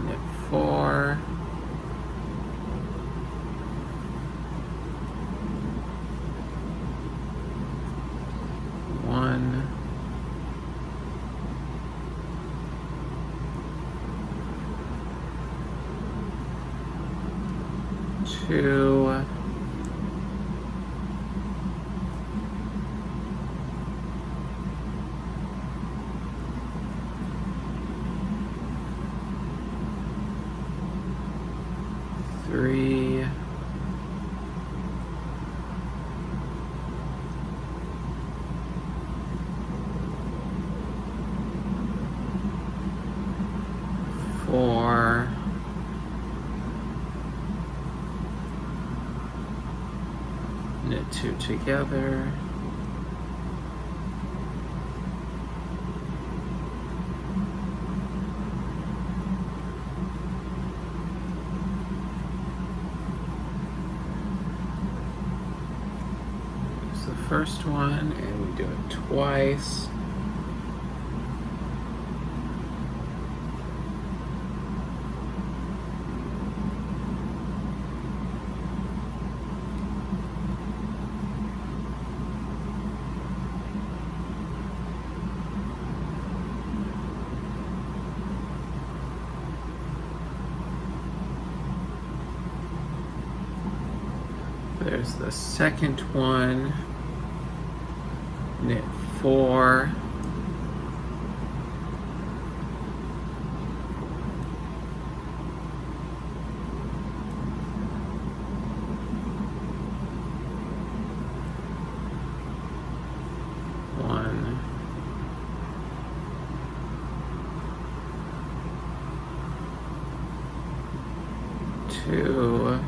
Knit 4. One. 2. 3. 4. Knit 2 together. Here's the first one, and we do it twice. There's the second one. Knit 4. One. 2.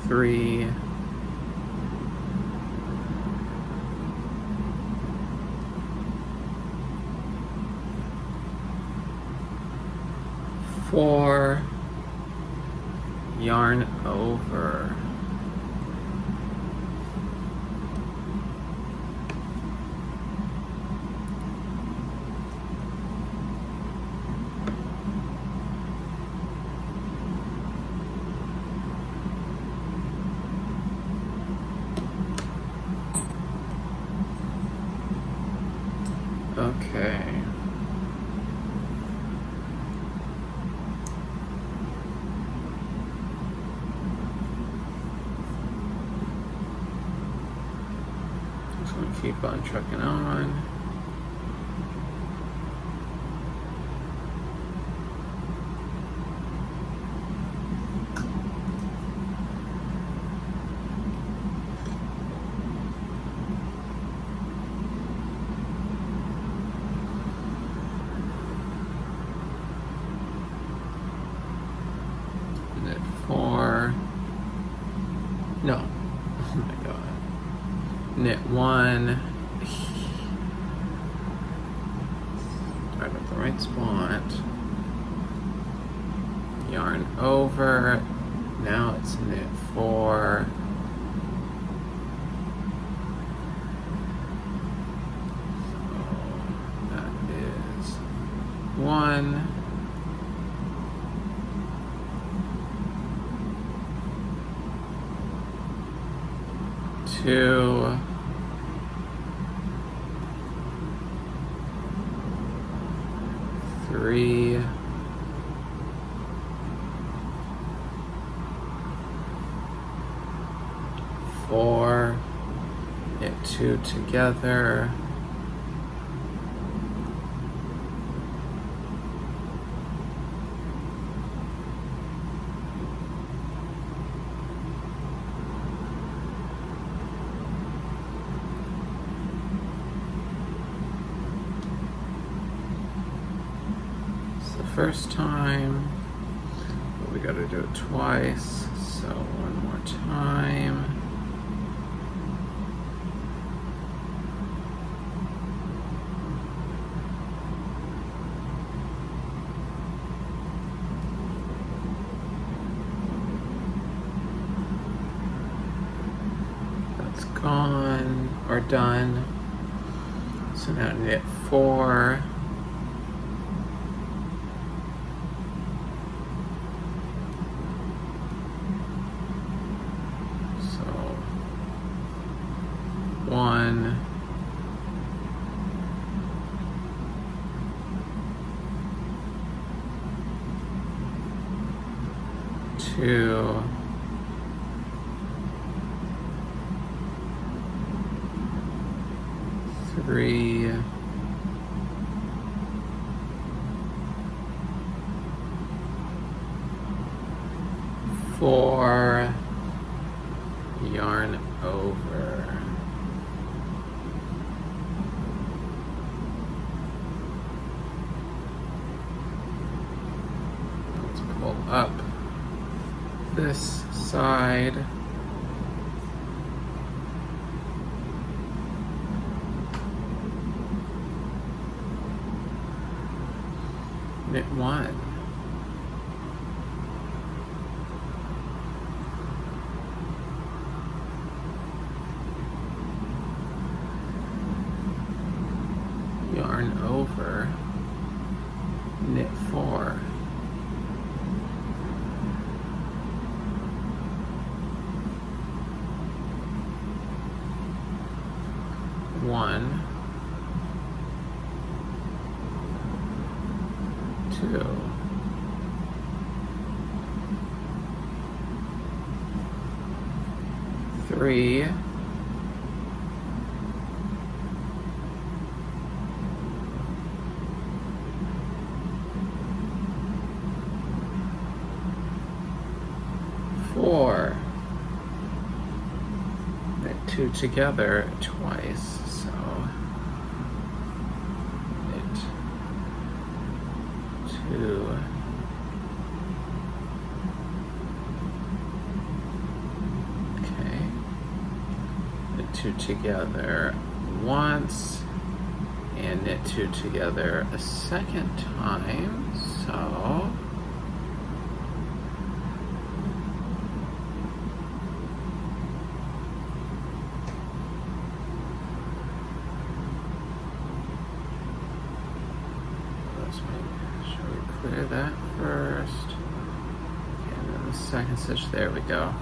3. 4. Yarn over. Okay. Just gonna keep on trucking on. Knit 1, start at the right spot, yarn over, now it's knit 4, so that is 1, 2, 3, 4, knit 2 together, 1st time, but we got to do it twice, so one more time. That's gone, or done. So now knit 4. One, 2, 3, 4, yarn over. Let's pull up this side. Knit 1. Yarn over, knit 4. One, 2, 3, 4, knit 2 together twice, so knit 2, okay, knit 2 together once, and knit 2 together a second time, so clear that first, and then the second stitch, there we go.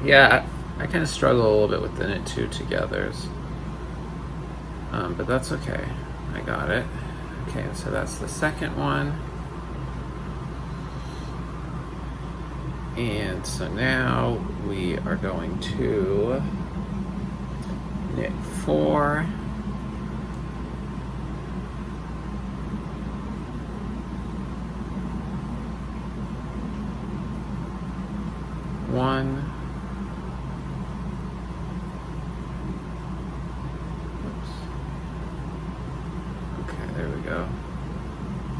Yeah, I kind of struggle a little bit with the knit 2 togethers, but that's okay, I got it. Okay, so that's the second one, and so now we are going to knit 4, one, oops, okay, there we go.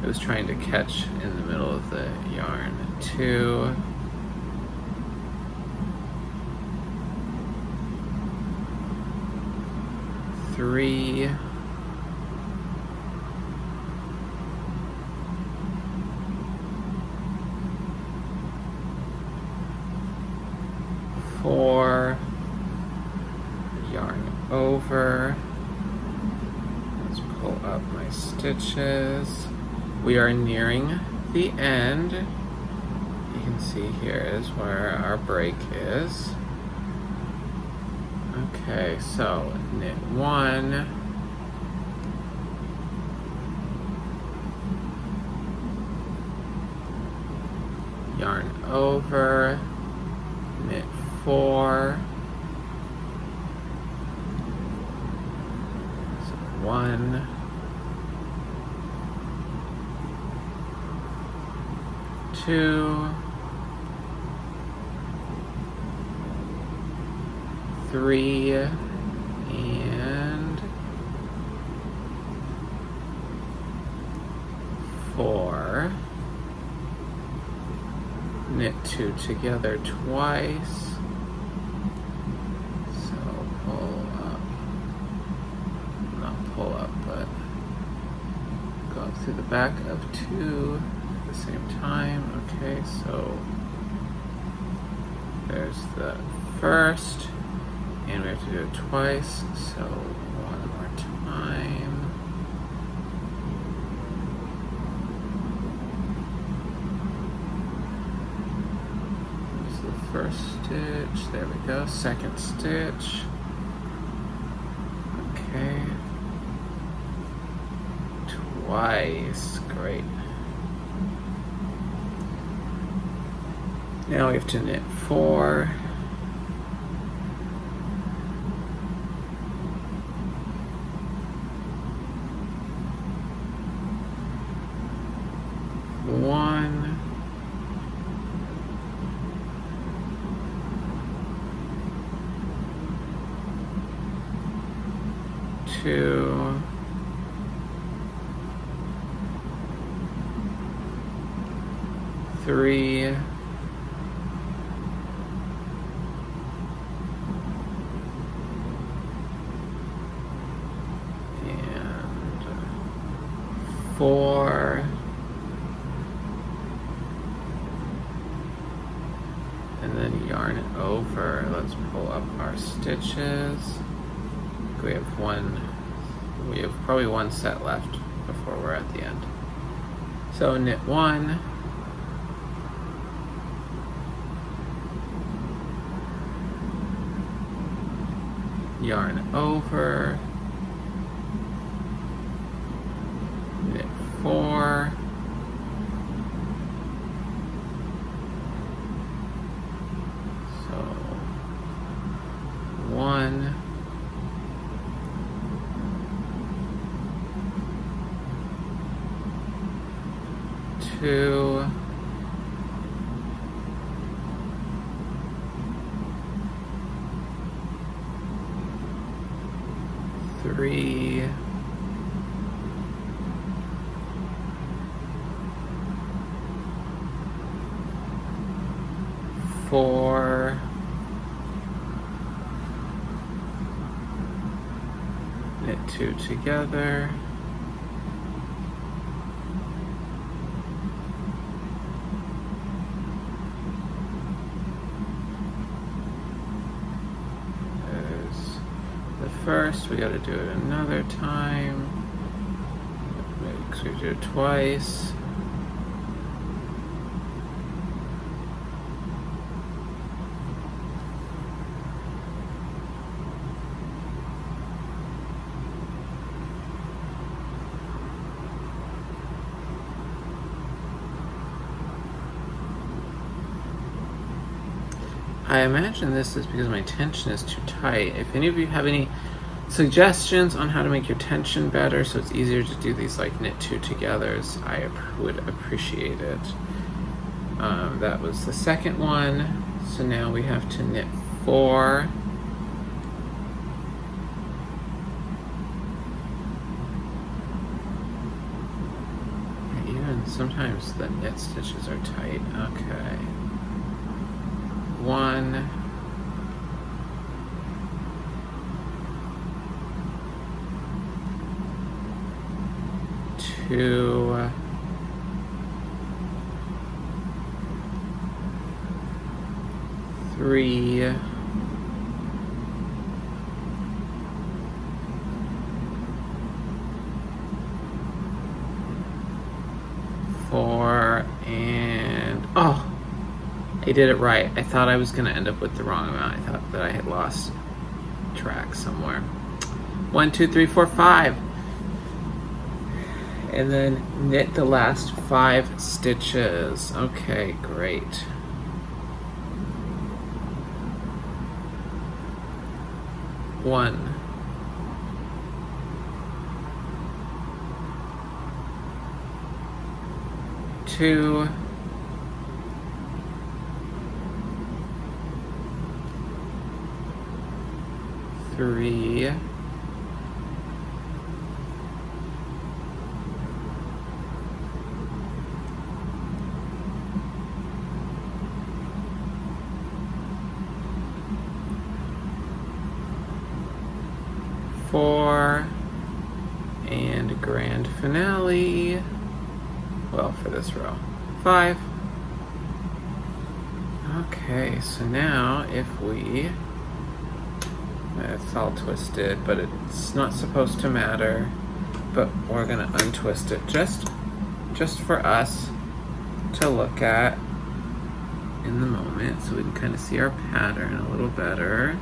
I was trying to catch in the middle of the yarn. 2, 3, 4, yarn over. Let's pull up my stitches. We are nearing the end. You can see here is where our break is. Okay, so knit 1, yarn over, knit 4, so 1, 2, 3, and 4. Knit 2 together twice. So pull up, not pull up, but go up through the back of 2 at the same time. Okay, so there's the first. And we have to do it twice, so one more time. This is the first stitch, there we go, second stitch. Okay. Twice, great. Now we have to knit 4. 1, 2, 3, and 4. And then yarn it over. Let's pull up our stitches. We have probably one set left before we're at the end. So knit 1, yarn over, knit 4, so 1, 2, 3, 4, knit 2 together, there's the first. We got to do it another time because we do it twice. I imagine this is because my tension is too tight. If any of you have any suggestions on how to make your tension better so it's easier to do these like knit 2 togethers, I would appreciate it. That was the second one. So now we have to knit 4. Even sometimes the knit stitches are tight. Okay. 1, 2, 3, 4, and oh, I did it right. I thought I was going to end up with the wrong amount. I thought that I had lost track somewhere. 1, 2, 3, 4, 5. And then knit the last 5 stitches. Okay, great. One, 2, 3, 4, and grand finale, well, for this row, 5. Okay, so now if we, it's all twisted, but it's not supposed to matter, but we're gonna untwist it just for us to look at in the moment, so we can kind of see our pattern a little better.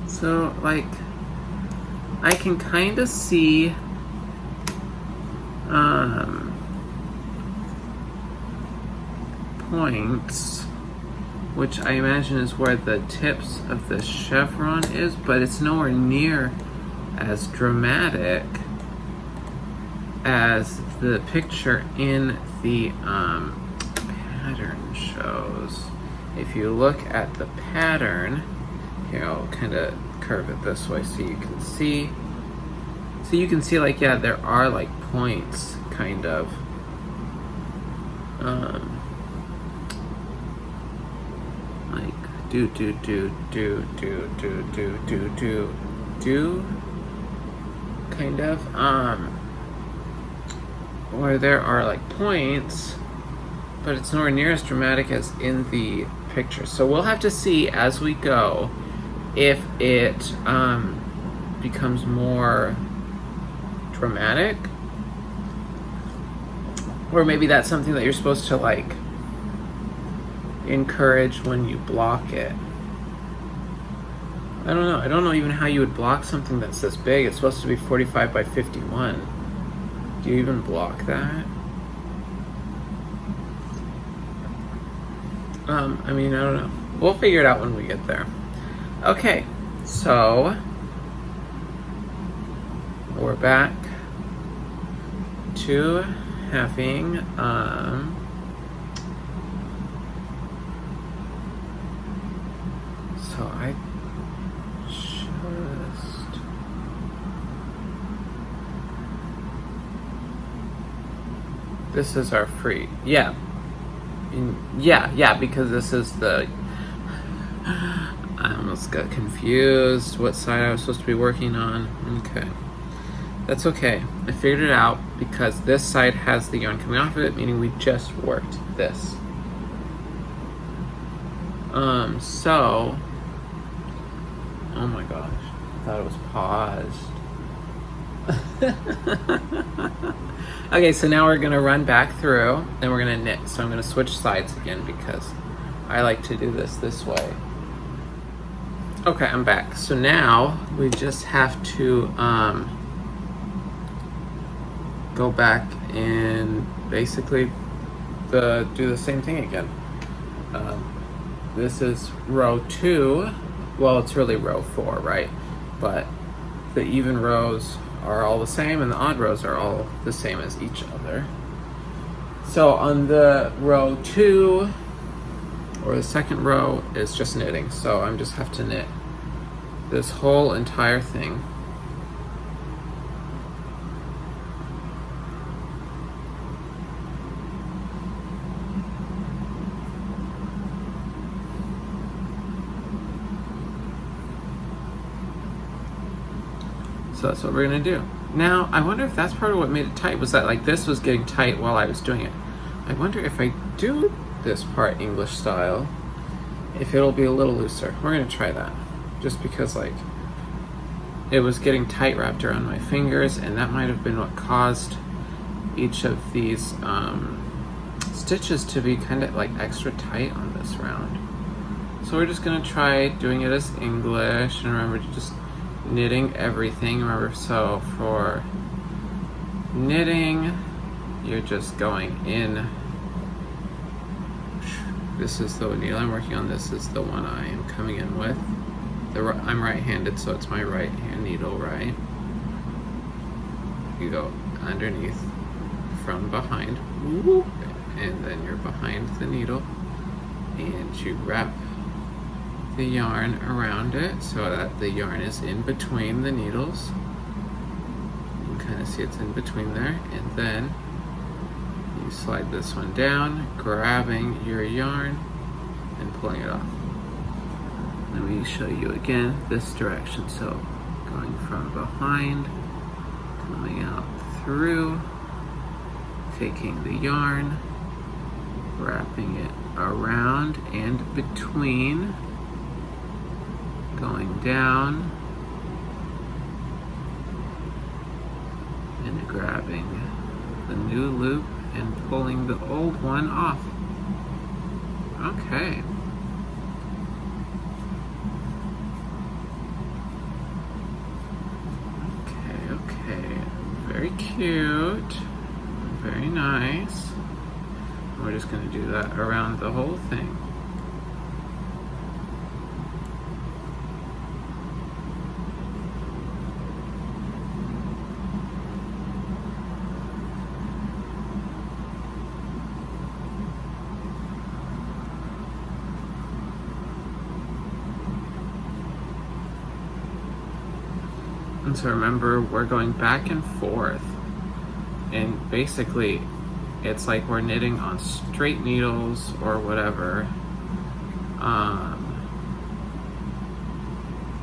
So, like, I can kind of see points, which I imagine is where the tips of the chevron is, but it's nowhere near as dramatic as the picture in the pattern shows. If you look at the pattern, here I'll kind of curve it this way so you can see. So you can see, like, yeah, there are like points, kind of. Like do, kind of. Where there are like points, but it's nowhere near as dramatic as in the picture. So we'll have to see as we go if it becomes more dramatic, or maybe that's something that you're supposed to like encourage when you block it. I don't know. I don't know even how you would block something that's this big. It's supposed to be 45 by 51. Do you even block that? I mean, I don't know. We'll figure it out when we get there. Okay, so we're back to having so I just this is our free, yeah, because this is the, I almost got confused what side I was supposed to be working on. Okay, that's okay. I figured it out because this side has the yarn coming off of it, meaning we just worked this. So, oh my gosh, I thought it was paused. Okay, so now we're gonna run back through and we're gonna knit. So I'm gonna switch sides again because I like to do this way. Okay, I'm back. So now we just have to go back and basically do the same thing again. This is row 2. Well, it's really row 4, right? But the even rows are all the same and the odd rows are all the same as each other. So on the row 2, or the second row, is just knitting. So I'm just have to knit this whole entire thing. So that's what we're gonna do. Now, I wonder if that's part of what made it tight, was that like this was getting tight while I was doing it. I wonder if I do this part English style, if it'll be a little looser. We're gonna try that. Just because like, it was getting tight wrapped around my fingers, and that might have been what caused each of these stitches to be kind of like extra tight on this round. So we're just gonna try doing it as English, and remember to just knitting everything. Remember, so for knitting, you're just going in. This is the needle I'm working on. This is the one I am coming in with. I'm right-handed, so it's my right hand needle, right? You go underneath from behind, and then you're behind the needle, and you wrap the yarn around it so that the yarn is in between the needles. You can kind of see it's in between there, and then you slide this one down, grabbing your yarn and pulling it off. Let me show you again this direction. So going from behind, coming out through, taking the yarn, wrapping it around and between, going down, and grabbing the new loop and pulling the old one off. Okay. Okay. Very cute. Very nice. We're just going to do that around the whole thing. And so remember, we're going back and forth, and basically it's like we're knitting on straight needles or whatever,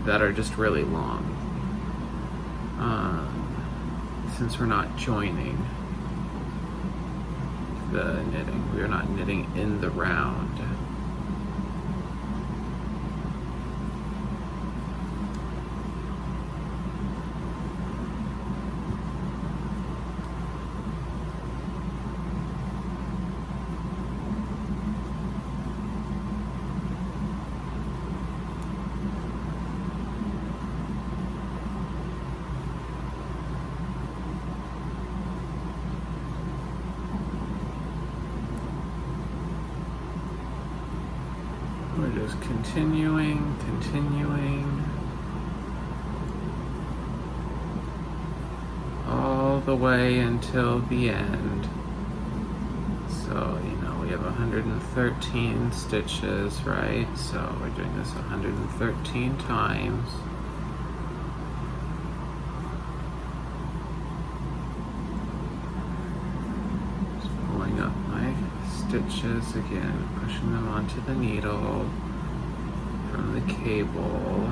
that are just really long, since we're not joining the knitting. We're not knitting in the round. We're just continuing, all the way until the end. So, you know, we have 113 stitches, right? So we're doing this 113 times. Just pulling up my stitches again, pushing them onto the needle from the cable.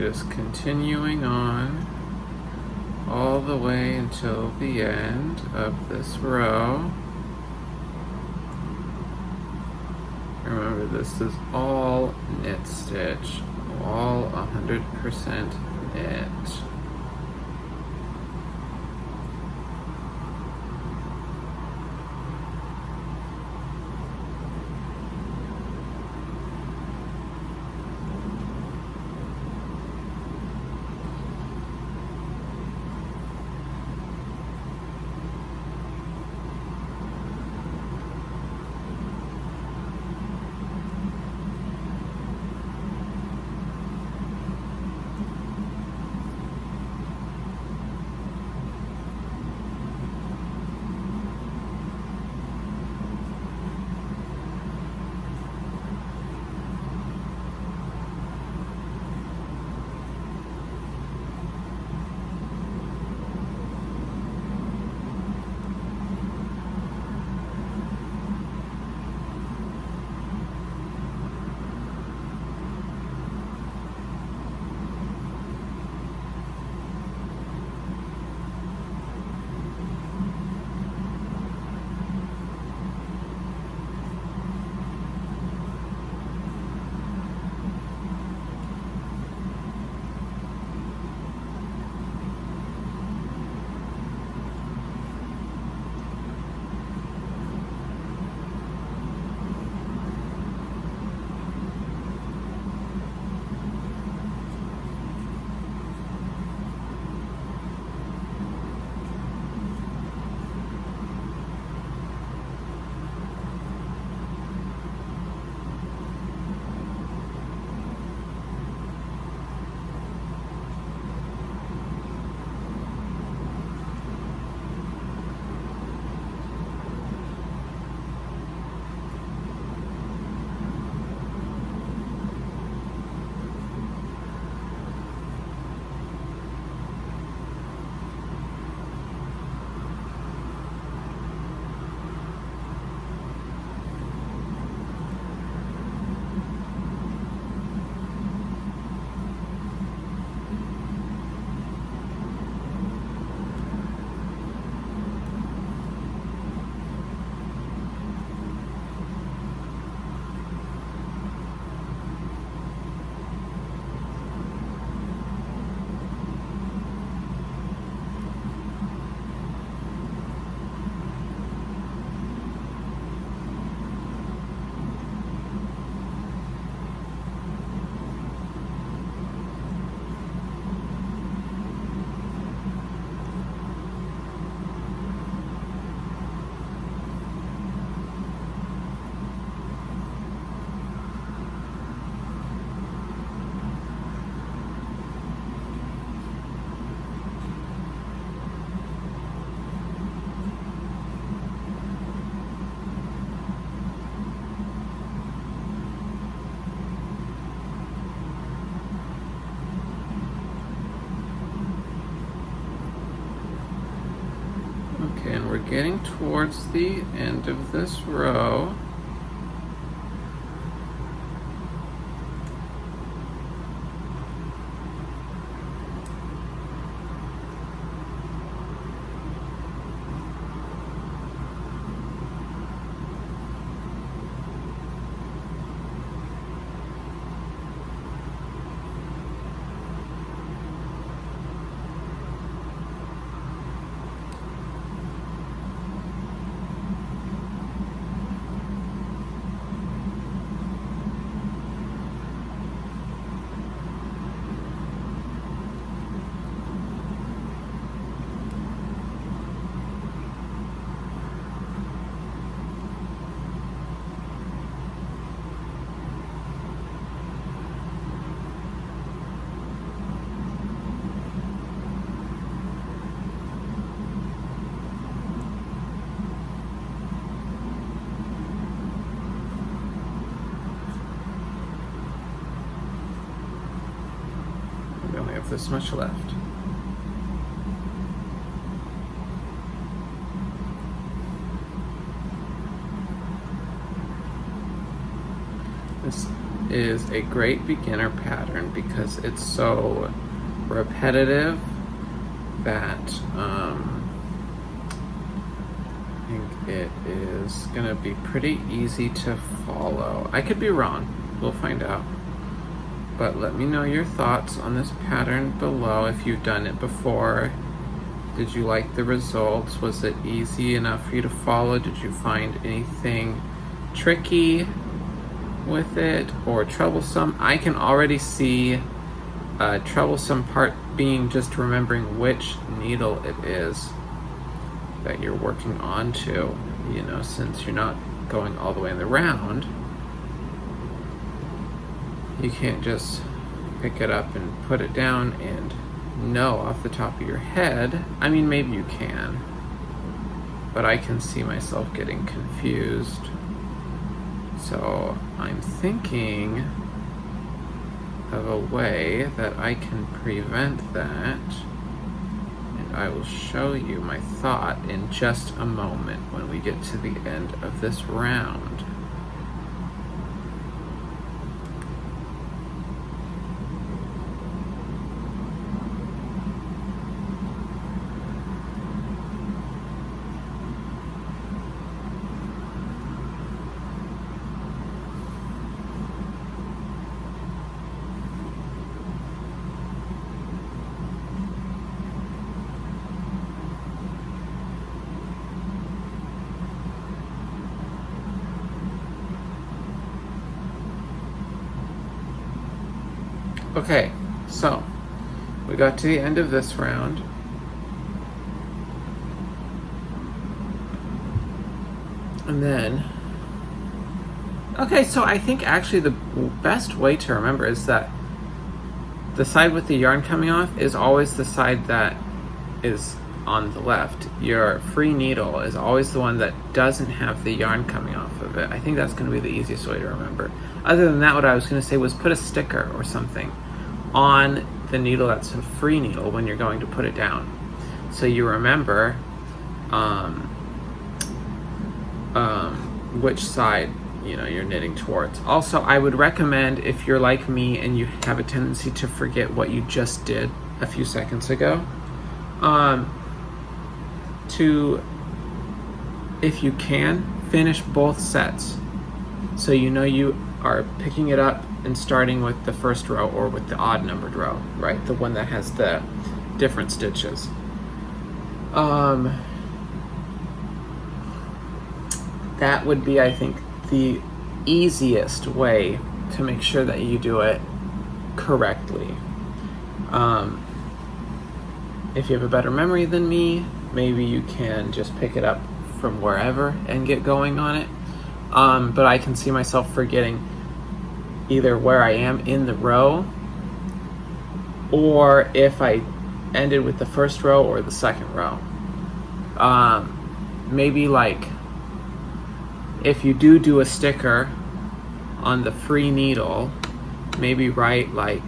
just continuing on all the way until the end of this row. Remember, this is all knit stitch, all 100% knit. Okay, and we're getting towards the end of this row. We only have this much left. This is a great beginner pattern because it's so repetitive that I think it is gonna be pretty easy to follow. I could be wrong, we'll find out. But let me know your thoughts on this pattern below if you've done it before. Did you like the results? Was it easy enough for you to follow? Did you find anything tricky with it or troublesome? I can already see a troublesome part being just remembering which needle it is that you're working onto, you know, since you're not going all the way in the round. You can't just pick it up and put it down and know off the top of your head. I mean, maybe you can, but I can see myself getting confused. So I'm thinking of a way that I can prevent that, and I will show you my thought in just a moment when we get to the end of this round. Okay, so we got to the end of this round. And then, okay, so I think actually the best way to remember is that the side with the yarn coming off is always the side that is on the left. Your free needle is always the one that doesn't have the yarn coming off of it. I think that's going to be the easiest way to remember. Other than that, what I was going to say was put a sticker or something on the needle that's a free needle when you're going to put it down, so you remember which side, you know, you're knitting towards. Also, I would recommend, if you're like me and you have a tendency to forget what you just did a few seconds ago, to, if you can, finish both sets, so you know you are picking it up and starting with the first row or with the odd numbered row, right? The one that has the different stitches. That would be, I think, the easiest way to make sure that you do it correctly. If you have a better memory than me, maybe you can just pick it up from wherever and get going on it. But I can see myself forgetting either where I am in the row, or if I ended with the first row or the second row. Maybe like, if you do a sticker on the free needle, maybe write like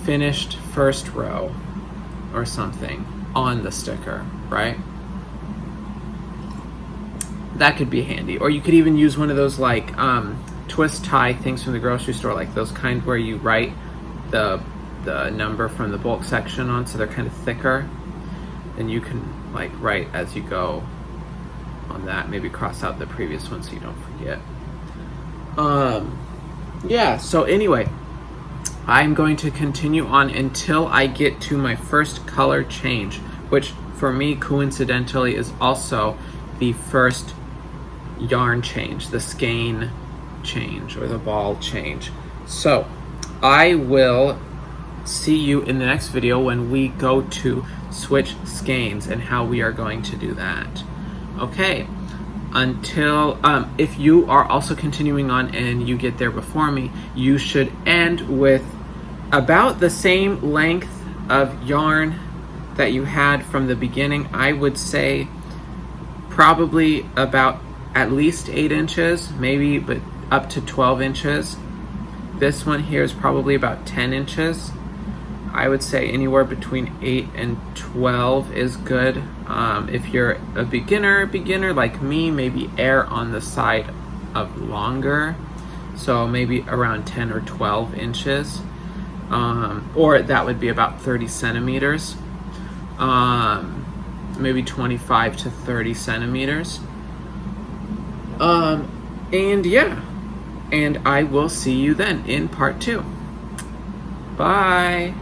finished first row or something on the sticker, right? That could be handy. Or you could even use one of those like twist tie things from the grocery store, like those kind where you write the number from the bulk section on, so they're kind of thicker, and you can like write as you go on that. Maybe cross out the previous one so you don't forget. Yeah, so anyway, I'm going to continue on until I get to my first color change, which for me coincidentally is also the first yarn change, the skein change or the ball change. So I will see you in the next video when we go to switch skeins and how we are going to do that. Okay, until if you are also continuing on and you get there before me, you should end with about the same length of yarn that you had from the beginning. I would say probably about at least 8 inches, maybe but up to 12 inches. This one here is probably about 10 inches. I would say anywhere between 8 and 12 is good. If you're a beginner like me, maybe err on the side of longer, So maybe around 10 or 12 inches. Or that would be about 30 centimeters. Maybe 25 to 30 centimeters. And yeah, and I will see you then in part 2. Bye.